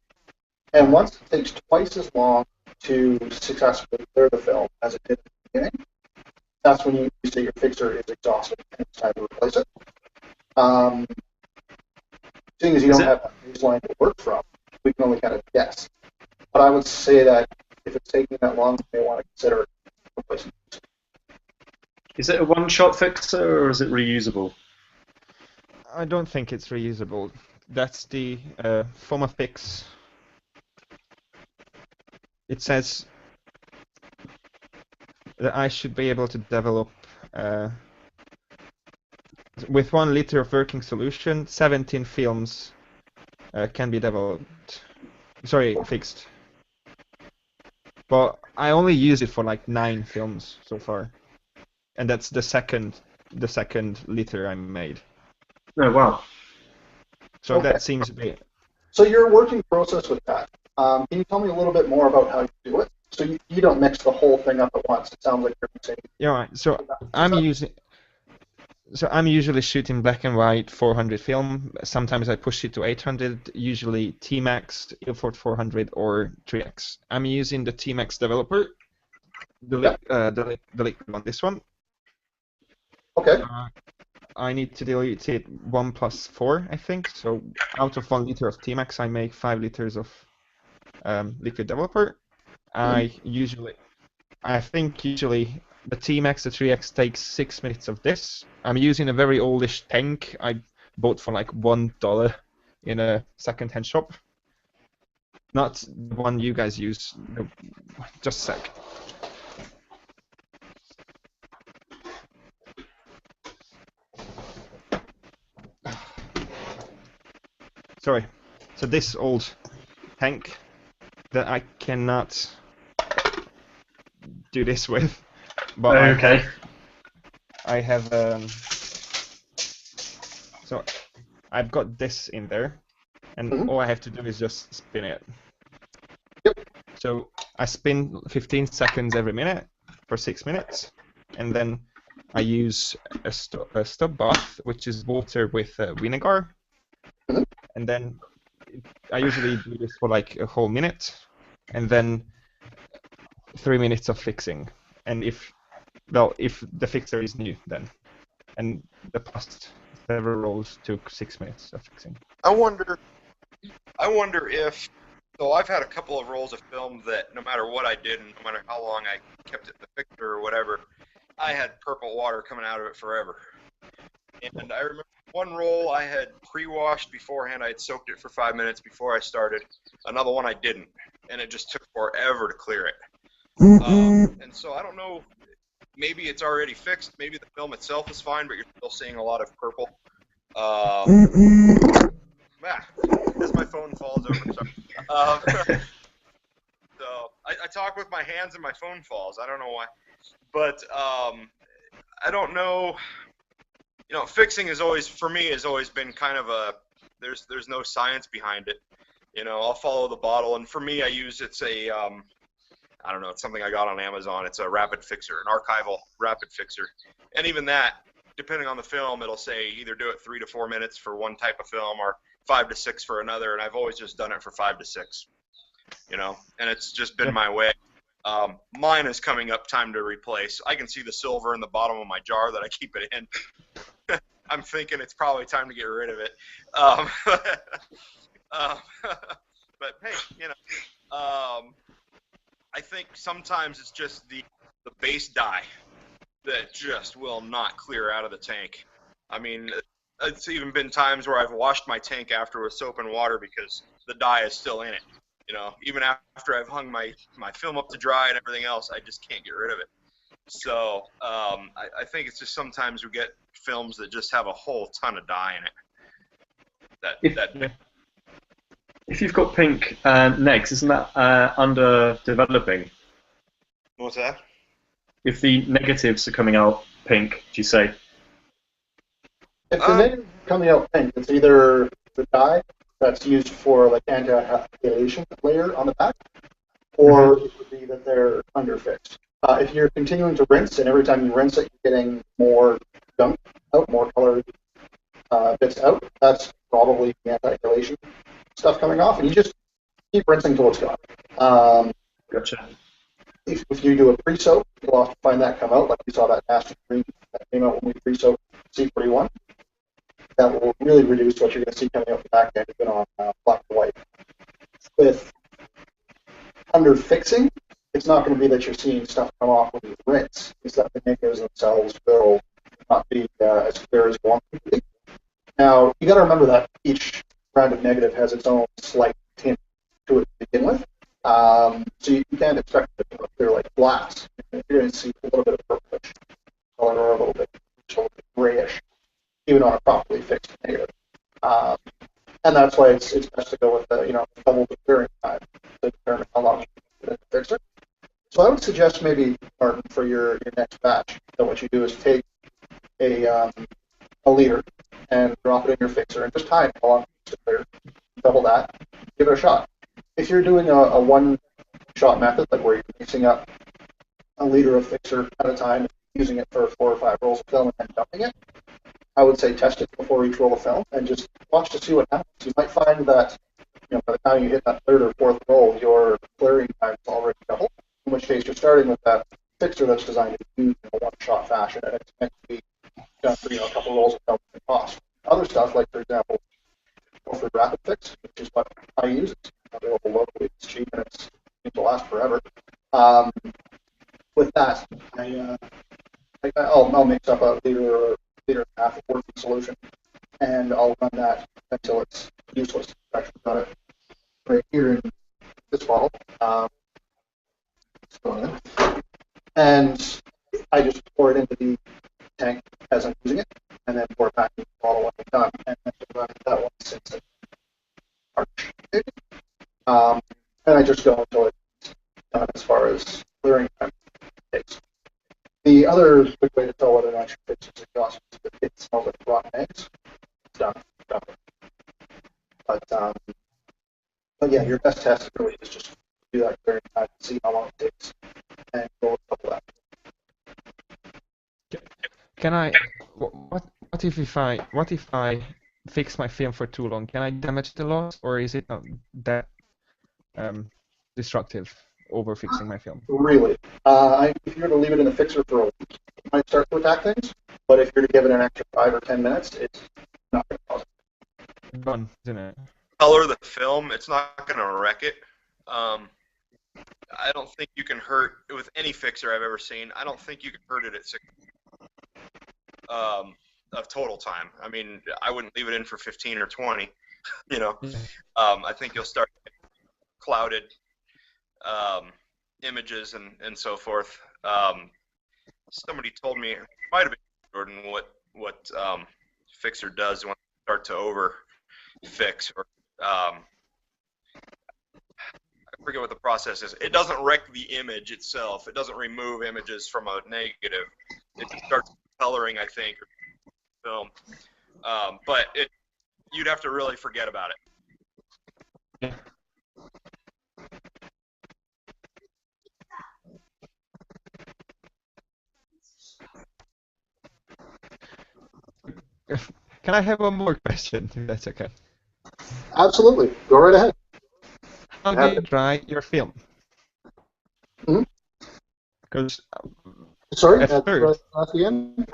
And once it takes twice as long to successfully clear the film as it did at the beginning, that's when you say your fixer is exhausted and it's time to replace it. Seeing as you don't have a baseline to work from, we can only kind of guess. But I would say that if it's taking that long, you may want to consider replacing it. Is it a one-shot fixer or is it reusable? I don't think it's reusable. That's the FOMA fix. It says that I should be able to develop with 1 liter of working solution, 17 films can be developed. Sorry, fixed. But I only use it for like 9 films so far, and that's the second liter I made. Oh wow! So Okay. that seems to be. So your working process with that, can you tell me a little bit more about how you do it? So you don't mix the whole thing up at once. It sounds like you're saying. Yeah, right. So I'm usually shooting black and white 400 film. Sometimes I push it to 800. Usually T-Max, Ilford 400, or 3X. I'm using the T-Max developer, the liquid on this one. Okay. I need to delete it 1 plus 4, I think. So out of 1 liter of T-Max, I make 5 liters of liquid developer. I think usually the T-Max, the 3X takes 6 minutes of this. I'm using a very oldish tank I bought for like $1 in a second-hand shop. Not the one you guys use. No, just a sec. Sorry. So this old tank that I cannot do this with, but Okay. I have so I've got this in there, and all I have to do is just spin it. Yep. So I spin 15 seconds every minute for 6 minutes, and then I use a stop bath, which is water with vinegar, and then I usually do this for like a whole minute, and then 3 minutes of fixing. And if the fixer is new, then. And the past several rolls took 6 minutes of fixing. I wonder if. So I've had a couple of rolls of film that no matter what I did and no matter how long I kept it in the fixer or whatever, I had purple water coming out of it forever. And I remember one roll I had pre-washed beforehand. I had soaked it for 5 minutes before I started. Another one I didn't, and it just took forever to clear it. And so I don't know. Maybe it's already fixed. Maybe the film itself is fine, but you're still seeing a lot of purple. As my phone falls over. Sorry. So I talk with my hands and my phone falls. I don't know why, but I don't know. You know, fixing is always for me has always been kind of a there's no science behind it. You know, I'll follow the bottle, and for me, I use it's a I don't know, it's something I got on Amazon. It's a rapid fixer, an archival rapid fixer, and even that, depending on the film, it'll say either do it 3 to 4 minutes for one type of film or 5 to 6 for another, and I've always just done it for 5 to 6. You know, and it's just been my way. Mine is coming up time to replace. I can see the silver in the bottom of my jar that I keep it in. I'm thinking it's probably time to get rid of it. But hey, you know, I think sometimes it's just the base dye that just will not clear out of the tank. I mean, it's even been times where I've washed my tank after with soap and water because the dye is still in it. You know, even after I've hung my film up to dry and everything else, I just can't get rid of it. So I think it's just sometimes we get films that just have a whole ton of dye in it. If you've got pink negs, isn't that under developing? What's that? If the negatives are coming out pink, do you say? If the negatives are coming out pink, it's either the dye that's used for like anti-halation layer on the back, or it would be that they're underfixed. If you're continuing to rinse, and every time you rinse it, you're getting more gunk out, more colored bits out, that's probably the anti-halation stuff coming off, and you just keep rinsing till it's gone. Gotcha. If you do a pre-soak, you'll often find that come out, like you saw that nasty green that came out when we pre-soaked C41. That will really reduce what you're going to see coming out the back end, even on black and white. With under fixing, it's not going to be that you're seeing stuff come off when you rinse. It's that the negatives themselves will not be as clear as you want them to be. Now, you got to remember that each brand of negative has its own slight tint to it to begin with. So you can't expect it to clear like glass. You're going to see a little bit of purplish color or a little bit grayish, even on a properly fixed negative. And that's why it's best to go with double the clearing time to determine how long you can fix it. So I would suggest maybe, Martin, for your next batch, that what you do is take a liter and drop it in your fixer and just time how long to clear. Double that, give it a shot. If you're doing a one-shot method, like where you're mixing up a liter of fixer at a time, using it for 4 or 5 rolls of film and then dumping it, I would say test it before each roll of film and just watch to see what happens. You might find that by the time you hit that 3rd or 4th roll, your clearing time is already double, in which case you're starting with that fixer that's designed to be used in a one-shot fashion, and it's meant to be done for a couple rolls of film and cost. Other stuff, like for example, for Rapid Fix, which is what I use, it's available locally, it's cheap, and it seems to last forever. With that, I'll mix up a liter or liter and a half of working solution, and I'll run that until it's useless. I've actually got it right here in in. And I just pour it into the tank as I'm using it, and then pour it back into the bottle when I'm done, and then run that one since March, maybe. And I just go until it's done as far as clearing time takes. The other quick way to tell whether or not your fix is exhausted is if it smells like rotten eggs. It's done. But yeah, your best test really is just do that clearing time and see how long it takes, and go with a couple of that. Can I? What if I fix my film for too long? Can I damage the loss, or is it not that destructive over fixing my film? Really, if you're to leave it in the fixer for a week, it might start to attack things. But if you're to give it an extra 5 or 10 minutes, it's not going to cause it. Gone, isn't it? Color the film, it's not going to wreck it. I don't think you can hurt with any fixer I've ever seen. I don't think you can hurt it at 6 of total time. I mean, I wouldn't leave it in for 15 or 20. You know, I think you'll start clouded images and so forth. Somebody told me, it might have been Jordan, what Fixer does when they start to over fix, or I forget what the process is. It doesn't wreck the image itself. It doesn't remove images from a negative. It just starts coloring, I think, or film. But you'd have to really forget about it. Yeah. Can I have one more question, if that's okay? Absolutely. Go right ahead. How do you dry your film? Because Sorry, at first, ask again?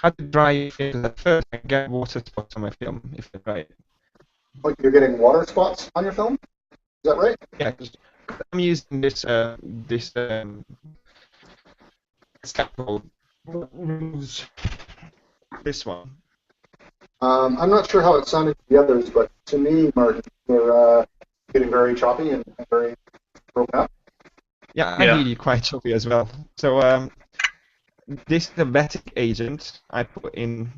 how to dry your film? At first, I get water spots on my film if I dry it. Like you're getting water spots on your film? Is that right? Yeah, because I'm using this scaffold. This one. I'm not sure how it sounded to the others, but to me, Martin, they're getting very choppy and very broken up. Yeah, I hear you quite choppy as well. So this is the Batic agent I put in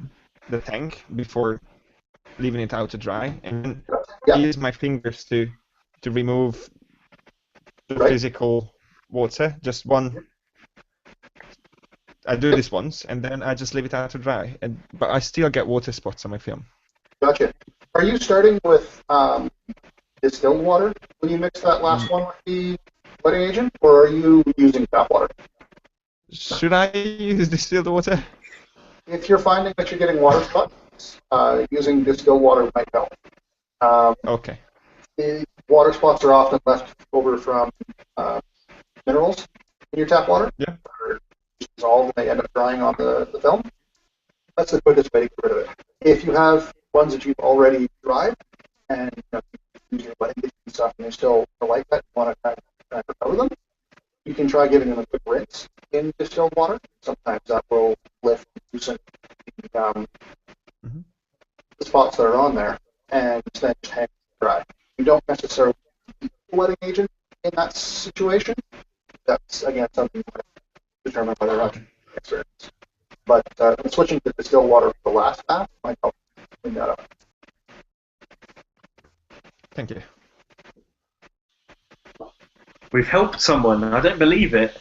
the tank before leaving it out to dry, and then I use my fingers to remove the physical water. Just one. I do this once, and then I just leave it out to dry. But I still get water spots on my film. Gotcha. Are you starting with distilled water when you mix that last one with the wetting agent, or are you using tap water? Should I use distilled water? If you're finding that you're getting water spots, using distilled water might help. Okay. The water spots are often left over from minerals in your tap water. Yeah. Dissolved and they end up drying on the film. That's the quickest way to get rid of it. If you have ones that you've already dried and you use your wetting agent and stuff and they still are like that, you want to try and recover them, you can try giving them a quick rinse in distilled water. Sometimes that will lift and loosen the spots that are on there, and then just hang dry. You don't necessarily need a wetting agent in that situation. That's, again, something you want to determine whether or not you experience. But switching to distilled water for the last pass might help clean that up. Thank you. We've helped someone. I don't believe it.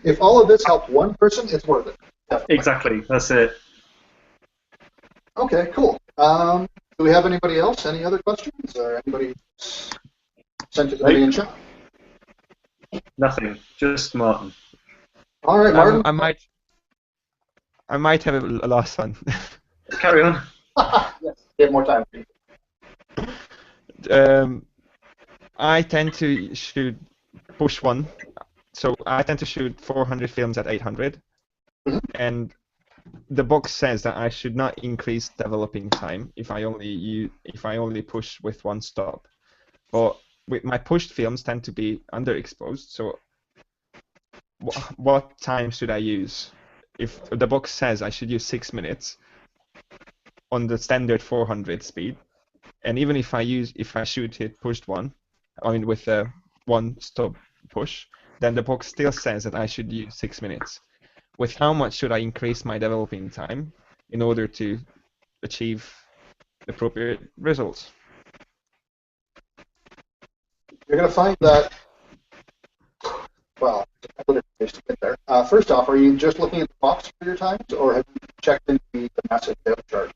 If all of this helped one person, it's worth it. Definitely. Exactly. That's it. Okay, cool. Do we have anybody else? Any other questions? Or anybody sent it in chat? Nothing. Just Martin. All right, Martin. I might have a last one. Carry on. Yes, you have more time. I tend to shoot push one, so I tend to shoot 400 films at 800, and the box says that I should not increase developing time if I only push with one stop. But with my pushed films tend to be underexposed, so what time should I use? If the box says I should use 6 minutes on the standard 400 speed, and even if I shoot it pushed one, I mean with one-stop push, then the box still says that I should use 6 minutes. With how much should I increase my developing time in order to achieve the appropriate results? You're going to find that, well, there's a couple of different ways to get there. First off, are you just looking at the box for your times, or have you checked into the massive depth chart?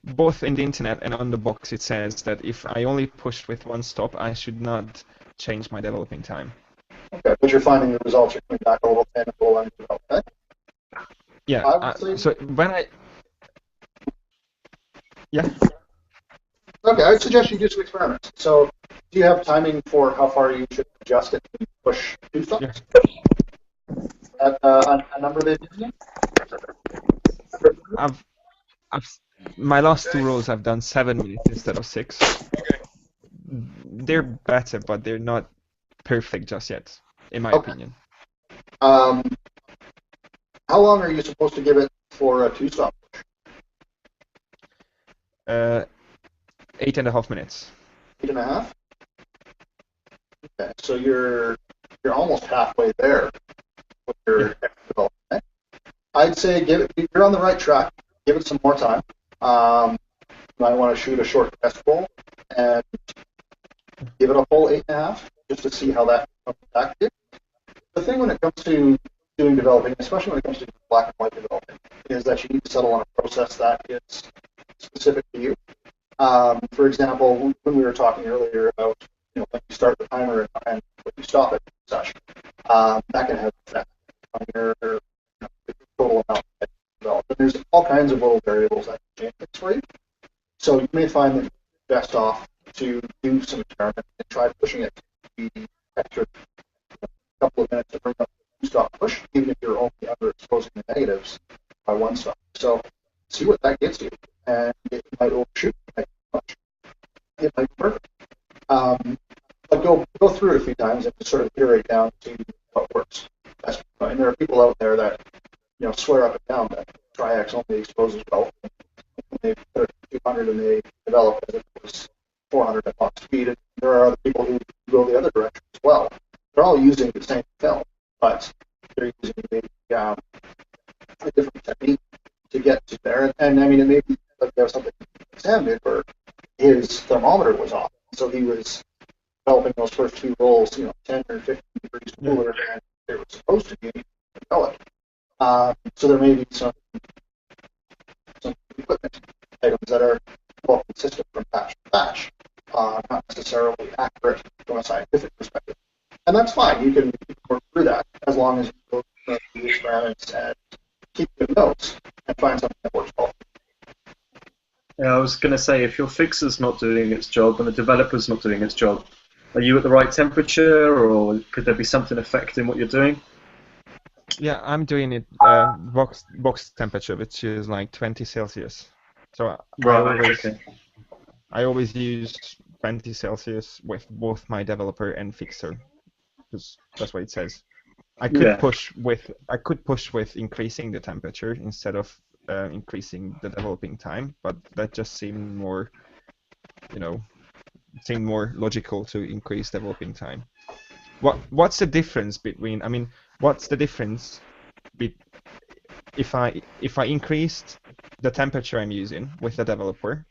Both in the internet and on the box it says that if I only pushed with one stop, I should not change my developing time. Okay, but you're finding the results are coming back a little thin and a little underdeveloped, okay? Yeah, I would say, so when I... Yeah, okay, I'd suggest you do some experiments. So, do you have timing for how far you should adjust it and push two stops? Yeah. At a number they've given you? my last 2 rolls I've done 7 minutes instead of 6. Okay. They're better, but they're not perfect just yet, in my Okay. opinion. How long are you supposed to give it for a two-stop? 8.5 minutes. 8.5? Okay, so you're almost halfway there with your development. I'd say you're on the right track. Give it some more time. You might want to shoot a short test roll and give it a full 8.5 just to see how that comes back to you. The thing when it comes to doing developing, especially when it comes to black and white developing, is that you need to settle on a process that is specific to you. For example, when we were talking earlier about when you start the timer and when you stop it, and such, that can have an effect on your the total amount that you develop. And there's all kinds of little variables that can change things for you. So you may find that you're best off to do some experiment and try pushing it to the extra couple of minutes to bring up the two-stop push, even if you're only underexposing the negatives by one stop. So see what that gets you, and it might overshoot, it might be much, it might be perfect. But go through it a few times and sort of iterate down to what works best. And there are people out there that swear up and down that Tri-X only exposes well. When they put it at 200 and they develop as if it was 400 at Mach speed. And there are other people who go the other direction as well. They're all using the same film, but they're using a different technique to get to there. And I mean, it may be like there's something Sam did where his thermometer was off, so he was developing those first 2 rolls, 10 or 15 degrees cooler than they were supposed to be developed. So there may be some equipment items that are more consistent from batch to batch, not necessarily accurate from a scientific perspective. And that's fine. You can work through that as long as you go through the experiments and keep good notes and find something that works well. Yeah, I was going to say, if your fixer's not doing its job and the developer's not doing its job, are you at the right temperature, or could there be something affecting what you're doing? Yeah, I'm doing it box temperature, which is like 20 Celsius. So I always use 20 Celsius with both my developer and fixer, because that's what it says. I could push with increasing the temperature instead of increasing the developing time, but that just seemed more, more logical to increase developing time. What's the difference between? I mean, what's the difference if I increased the temperature I'm using with the developer?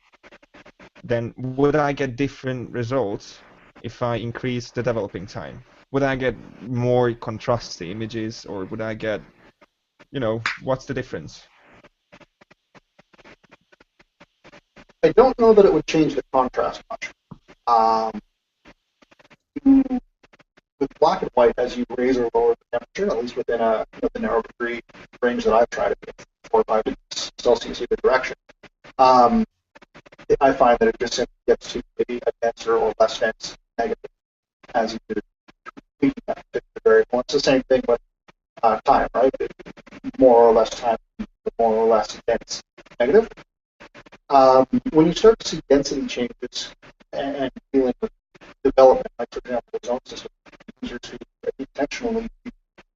Then would I get different results if I increase the developing time? Would I get more contrasty images, or would I get, what's the difference? I don't know that it would change the contrast much. With black and white, as you raise or lower the temperature, at least within the narrow degree range that I've tried, 4 or 5 degrees Celsius either direction, I find that it just simply gets to maybe a denser or less dense negative as you do tweaking that particular variable. It's the same thing with time, right? More or less time, more or less dense negative. When you start to see density changes and dealing with development, like for example, the zone system, users who intentionally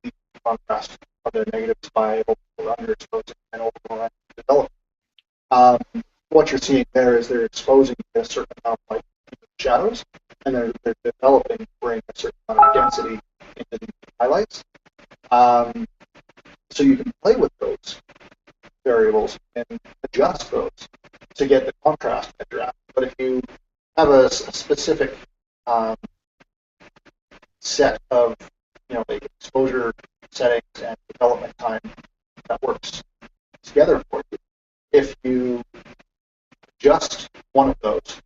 the contrast of their negatives by over or underexposing and over or underdeveloping. What you're seeing there is they're exposing a certain amount of light shadows, and they're developing bring a density into the highlights. So you can play with those variables and adjust those to get the contrast that you're after. But if you have a specific set of, like exposure settings and development time that works together for you, if you adjust one of those,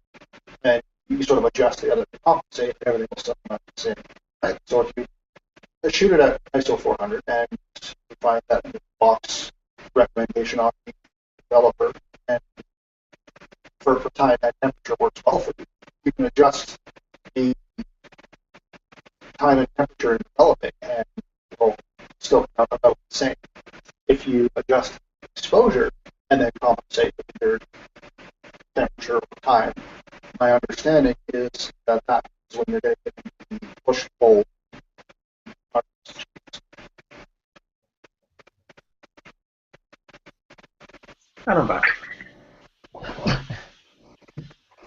then you sort of adjust the other to compensate, everything will still come out the same. Right? So if you shoot it at ISO 400 and you find that in the box recommendation on the developer, and for time and temperature works well for you, you can adjust the time and temperature in developing, and it will still come out about the same. If you adjust exposure and then compensate with your temperature over time, my understanding is that is when you're getting the push-pull. And I'm back.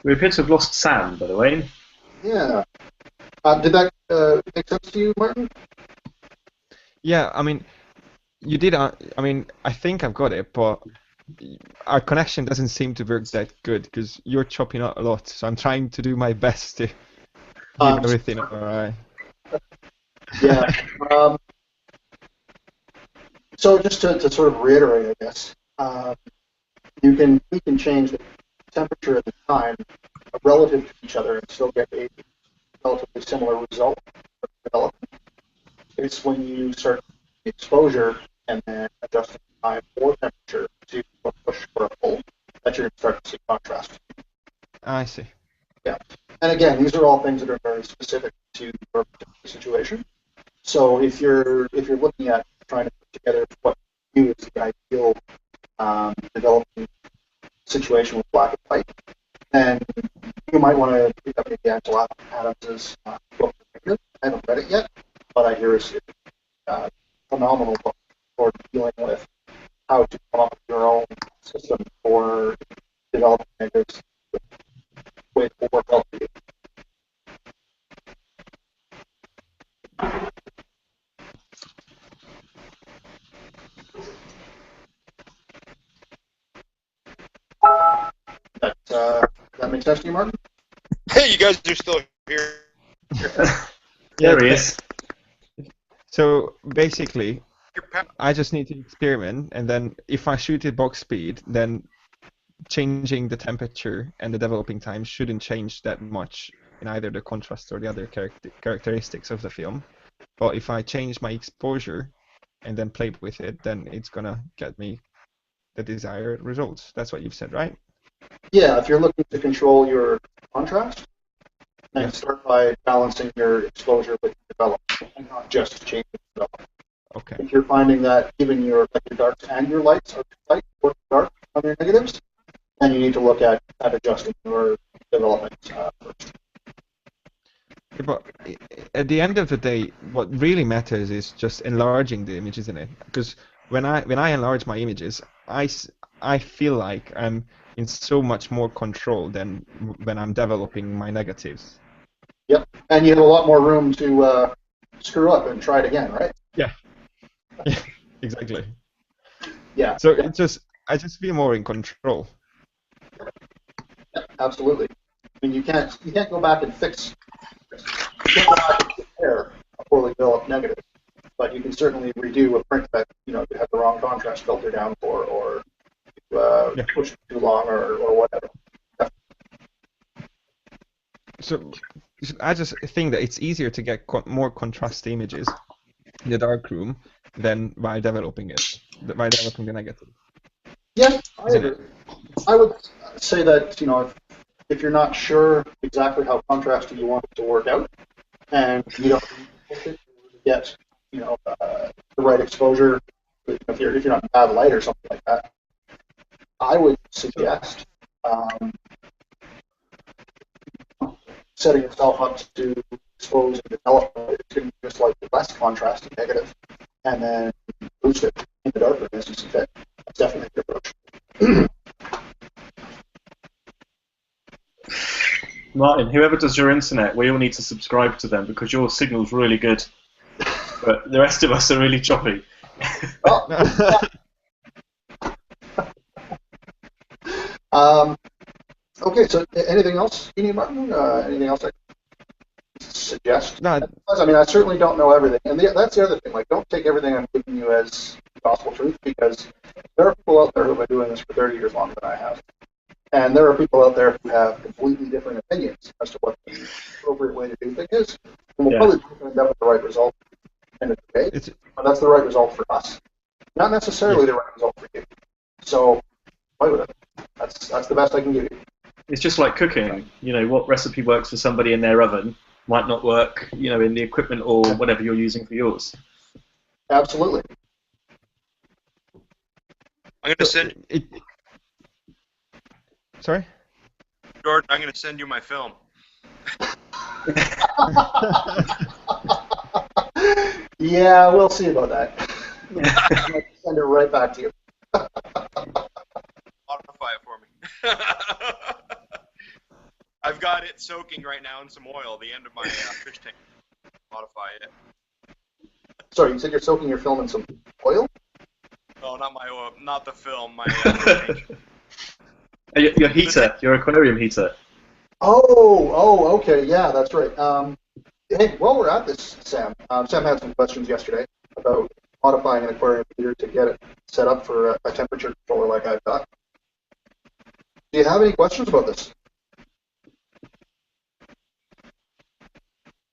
We appear to have lost Sam, by the way. Yeah. Did that make sense to you, Martin? Yeah, I mean, you did. I mean, I think I've got it, but our connection doesn't seem to work that good because you're chopping out a lot. So I'm trying to do my best to give everything all right. Yeah. So just to sort of reiterate, I guess, we can change the temperature at the time relative to each other and still get a relatively similar result for development. It's when you start the exposure and then adjusting the time or temperature to push for a pull that you're going to start to see contrast. I see. Yeah. And again, these are all things that are very specific to your particular situation. So if you're looking at trying to put together what you is the ideal developing situation with black and white, then you might want to pick up maybe Angela Adams's book. I haven't read it yet, but I hear it's a phenomenal book for dealing with how to come up with your own system for developing negatives with work well for you. That makes sense to you, Martin? Hey, you guys are still here. There he is. So basically, I just need to experiment, and then if I shoot at box speed, then changing the temperature and the developing time shouldn't change that much in either the contrast or the other characteristics of the film. But if I change my exposure and then play with it, then it's gonna get me the desired results. That's what you've said, right? Yeah, if you're looking to control your contrast, then Yeah. start by balancing your exposure with development and not just changing development. Okay. If you're finding that even your darks and your lights are too light or dark on your negatives, then you need to look at adjusting your development first. Yeah, but at the end of the day, what really matters is just enlarging the image, isn't it? Because when I enlarge my images, I feel like I'm in so much more control than when I'm developing my negatives. Yep, and you have a lot more room to screw up and try it again, right? Yeah. Yeah, exactly. Yeah. So yeah. I just feel more in control. Yeah, absolutely. I mean, you can't go back and fix. You can't go back and compare a poorly developed negative, but you can certainly redo a print that you had the wrong contrast filter down for, or Yeah. pushed too long, or whatever. So I just think that it's easier to get more contrast images in the darkroom than by developing the negative. Yeah, I Isn't agree. I would say that if you're not sure exactly how contrasty you want it to work out, and you don't get the right exposure, if you're not in bad light or something like that, I would suggest setting yourself up to expose and develop just like the less contrasty negative, and then boost it in the darker as you see fit. That's definitely the approach. Well, Martin, whoever does your internet, we all need to subscribe to them because your signal's really good, but the rest of us are really choppy. Okay, so anything else you need, Martin? Anything else I can suggest? No, I mean, I certainly don't know everything, and that's the other thing. Like, don't take everything I'm giving you as gospel truth, because there are people out there who have been doing this for 30 years longer than I have, and there are people out there who have completely different opinions as to what the appropriate way to do things is, and we'll probably end up with the right result in the debate, but that's the right result for us, not necessarily the right result for you. So, play with it. That's the best I can give you. It's just like cooking. You know, what recipe works for somebody in their oven might not work, you know, in the equipment or whatever you're using for yours. Absolutely. I'm going to send Sorry? Jordan. I'm going to send you my film. Yeah, we'll see about that. Send it right back to you. Modify it for me. I've got it soaking right now in some oil. The end of my fish tank. Modify it. Sorry, you said you're soaking your film in some oil? No, not my oil. Not the film. My fish tank. Your heater, your aquarium heater. Oh, okay, yeah, that's right. Hey, while we're at this, Sam, Sam had some questions yesterday about modifying an aquarium heater to get it set up for a temperature controller like I've got. Do you have any questions about this?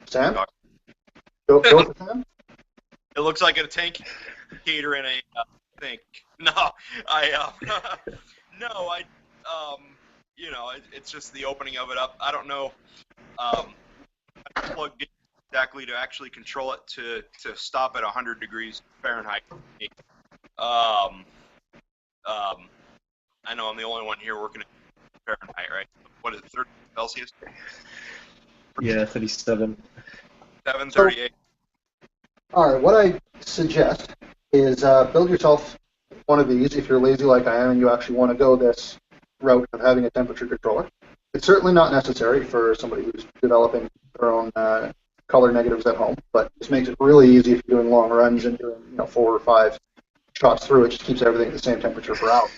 Sam? Go for Sam? It looks like a tank heater in a thing. No, it's just the opening of it up. I don't know. I plugged it exactly to actually control it to stop at 100 degrees Fahrenheit. I know I'm the only one here working at Fahrenheit, right? What is it, 30 Celsius? Yeah, 37. 738. All right, what I suggest is build yourself one of these if you're lazy like I am and you actually want to go this route of having a temperature controller. It's certainly not necessary for somebody who's developing their own color negatives at home, but this makes it really easy if you're doing long runs and doing 4 or 5 shots through. It just keeps everything at the same temperature for hours.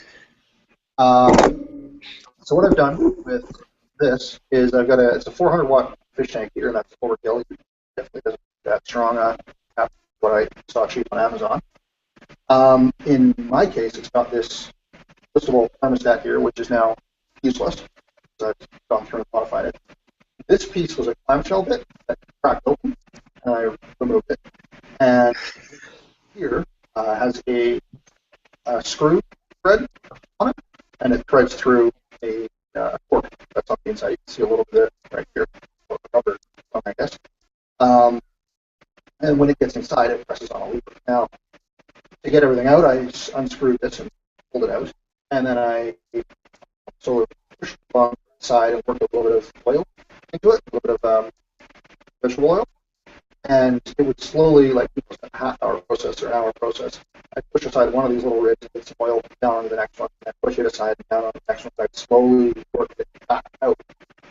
So what I've done with this is I've got it's a 400 watt fish tank heater, and that's overkill. It definitely doesn't that strong. What I saw cheap on Amazon. In my case, it's got this adjustable thermostat here, which is now useless because I've gone through and modified it. This piece was a clamshell bit that cracked open, and I removed it. And here has a screw thread on it, and it threads through a cork that's on the inside. You can see a little bit right here, or rubber, I guess. And when it gets inside, it presses on a lever. Now, to get everything out, I unscrewed this and pulled it out, and then I sort of pushed it along the side and worked a little bit of oil into it, a little bit of vegetable oil, and it would slowly, like it was a half-hour process or an hour process. I push aside one of these little ribs and get some oil down onto the next one, and I push it aside and down on the next one. I slowly worked it back out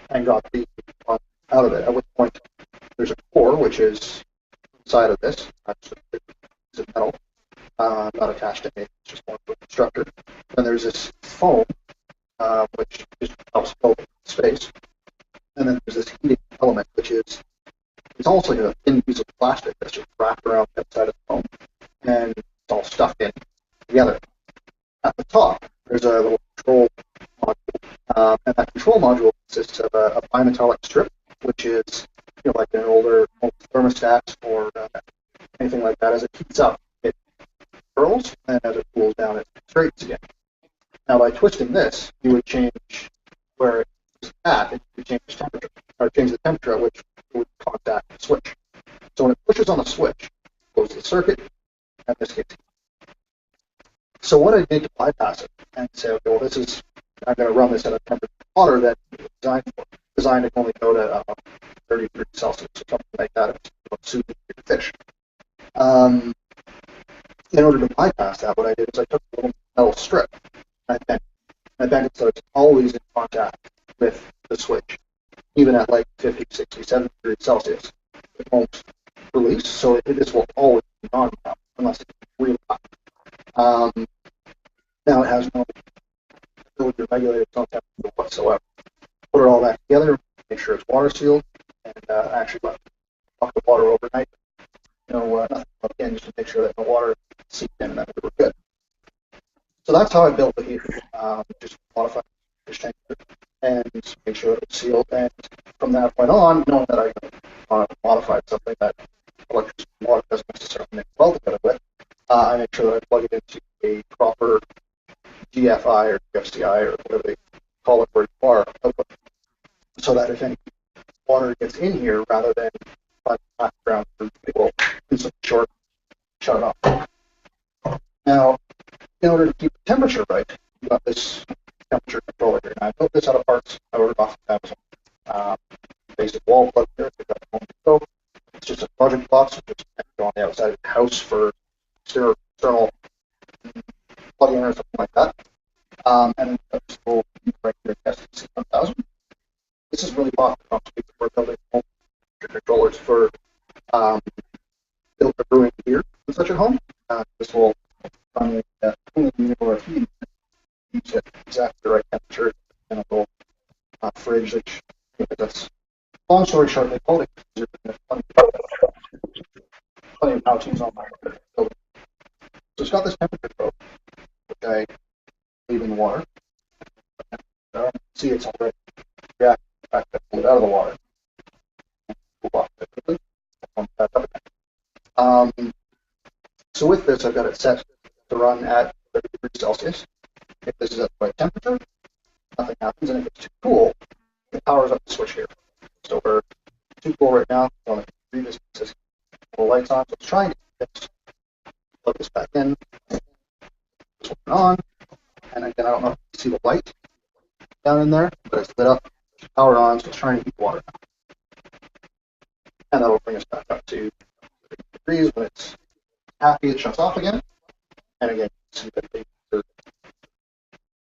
and got the one out of it, at which point there's a core, which is inside of this. That's a piece of metal, not attached to anything, it's just more of a structure. Then there's this foam, which just helps fill space. And then there's this heating element, which is it's almost like a thin piece of plastic that's just wrapped around the outside of the foam, and it's all stuffed in together. At the top, there's a little control module, and that control module consists of a bimetallic strip, which is like an older thermostat or anything like that. As it heats up, it curls, and as it cools down, it straightens again. Now, by twisting this, you would change where it's at, and you change the temperature, or change the temperature at which it would contact the switch. So when it pushes on the switch, it closes the circuit, and this gets heat. So what I did to bypass it and say, okay, well, I'm going to run this at a temperature hotter than it was designed for. Designed to only go to 30 degrees Celsius or something like that if it's suited to your fish. In order to bypass that, what I did is I took a little metal strip and I bent it so it's always in contact with the switch, even at 60, 70 degrees Celsius. It won't release, so this will always be on now, unless it's really hot. Now it has no ability to regulate its own temperature whatsoever. Put it all back together, make sure it's water sealed, and actually let off the water overnight. Nothing again, just to make sure that the water seeps in and that we were good. So that's how I built the heater. Just modify the temperature and make sure that it's sealed. And from that point on, knowing that I modified something that electricity and water doesn't necessarily mix well together with, I make sure that I plug it into a proper GFI or GFCI or whatever they call it where you are, so that if any water gets in here, rather than by the background, it will instantly shut it off. Now, in order to keep the temperature right, you've got this temperature controller here. Now, I built this out of parts I ordered off of Amazon. Basic wall plug here. It's just a project box, which is on the outside of the house for external plug-in or something like that. And then this will be right here, SC1000. This is really popular for building home controllers for brewing beer in such a home. This will run a cooling unit or a heating unit, keeps it exactly the right temperature, and a little fridge. That's long story short, they call it plenty of how-tos on my building. So it's got this temperature probe, which I leave in the water. See, it's already reacting. In fact, I pull it out of the water. Cool off it quickly. Pump that up again. So with this, I've got it set to run at 30 degrees Celsius. If this is at the right temperature, nothing happens. And if it's too cool, it powers up the switch here. So we're too cool right now. So on the previous system, the lights on. So it's trying to get this. Plug this back in. This one on. And again, I don't know if you see the light down in there, but it's lit up, power on, so it's trying to heat water. And that'll bring us back up to 30 degrees. When it's happy, it shuts off again. And again, you see that the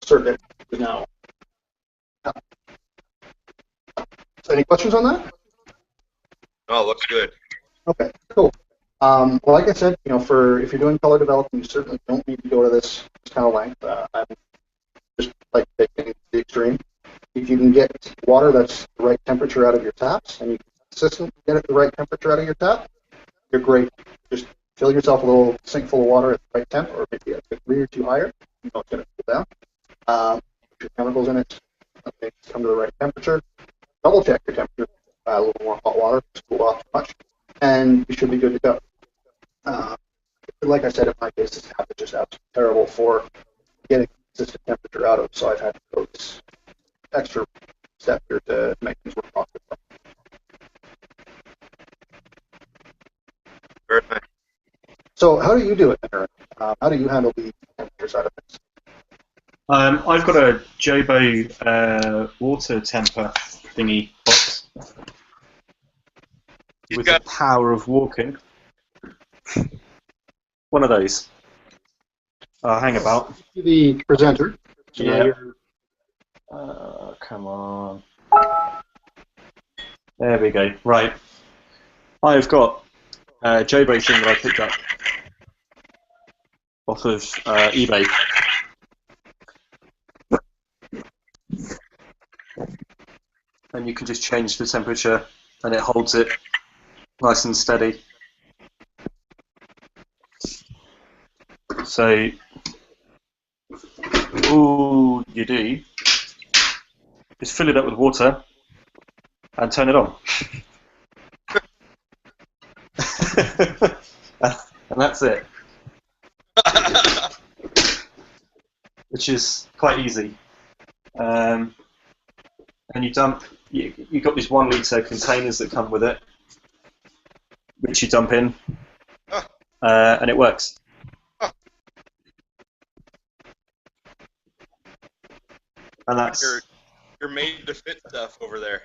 circuit is now up. So any questions on that? Oh, looks good. Okay, cool. Well, like I said, if you're doing color development, you certainly don't need to go to this kind of length. I'm just like taking the extreme. If you can get water that's the right temperature out of your taps, and you can consistently get it the right temperature out of your tap, you're great. Just fill yourself a little sink full of water at the right temp, or maybe a degree or two higher. You know it's going to cool down. Put your chemicals in it. Okay, come to the right temperature. Double check your temperature. A little more hot water, just cool off too much, and you should be good to go. Like I said, in my case, this tap is just absolutely terrible for getting consistent temperature out of, so I've had to go this extra step here to make things work properly. Very nice. So how do you do it, Aneurin? How do you handle the temperature side of things? I've got a Jobo water temper thingy box with the power of walking. One of those. Hang about. The presenter. So Yeah. Come on. There we go. Right. I've got a Jobo thing that I picked up off of eBay. And you can just change the temperature and it holds it nice and steady. So all you do is fill it up with water and turn it on. And that's it. Which is quite easy. And you've got these 1 litre containers that come with it, which you dump in, and it works. And that's you're made to fit stuff over there.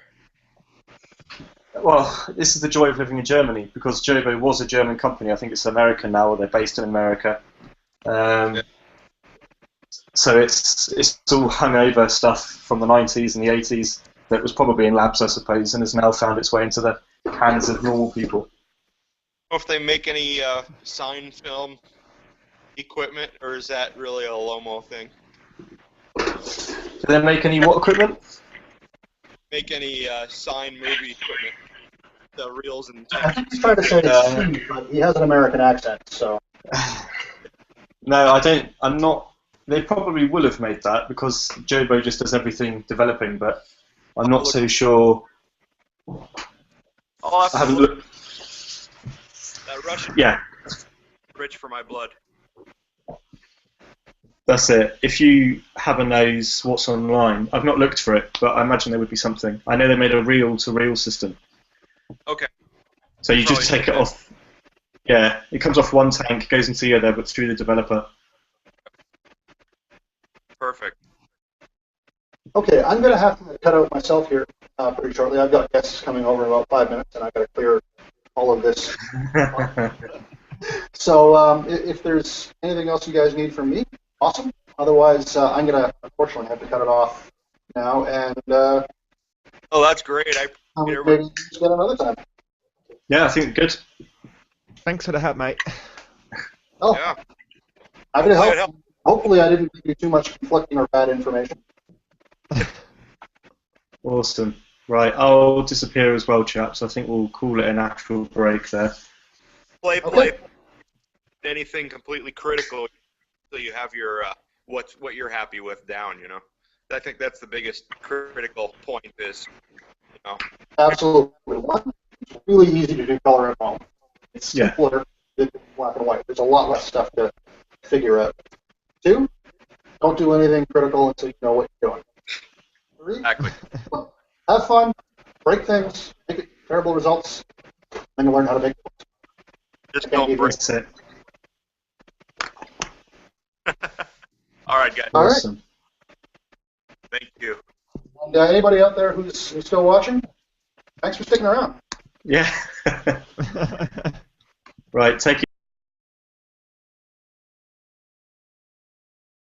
Well, this is the joy of living in Germany, because Jobo was a German company. I think it's American now, or they're based in America. Yeah. So it's all hungover stuff from the 90s and the 80s, that was probably in labs, I suppose, and has now found its way into the hands of normal people. Or if they make any sign film equipment, or is that really a Lomo thing? Do they make any what equipment? Make any sign movie equipment? The reels and I think he's trying to say it's C, but he has an American accent, so. No, I don't. I'm not. They probably will have made that because Jobo just does everything developing, but I'm not so sure. I'll have to I haven't look. looked. That Russian Yeah, rich for my blood. that's it. If you have a nose, what's online? I've not looked for it, but I imagine there would be something. I know they made a reel-to-reel system. Okay. So you just take it off. Yeah, it comes off one tank, goes into the other, but through the developer. Perfect. Okay, I'm going to have to cut out myself here pretty shortly. I've got guests coming over in about 5 minutes, and I've got to clear all of this. So if there's anything else you guys need from me, awesome. Otherwise, I'm going to, unfortunately, have to cut it off now, and Oh, that's great. I maybe just get another time. Yeah, I think good. Thanks for the help, mate. Oh, yeah. happy to Hopefully it help. Hopefully I didn't give you too much conflicting or bad information. Awesome. Right, I'll disappear as well, chaps. I think we'll call it a natural break there. Play. Anything completely critical, so you have your what you're happy with down. You know, I think that's the biggest critical point. Is Absolutely. One, it's really easy to do color at home. It's Yeah. simpler than black and white. There's a lot less stuff to figure out. Two, don't do anything critical until you know what you're doing. Three, exactly. have fun, break things, make it terrible results, then you learn how to make them. Just don't break. That's it. All right, guys. All right. Awesome. Thank you. And anybody out there who's still watching, thanks for sticking around. Yeah. Right, take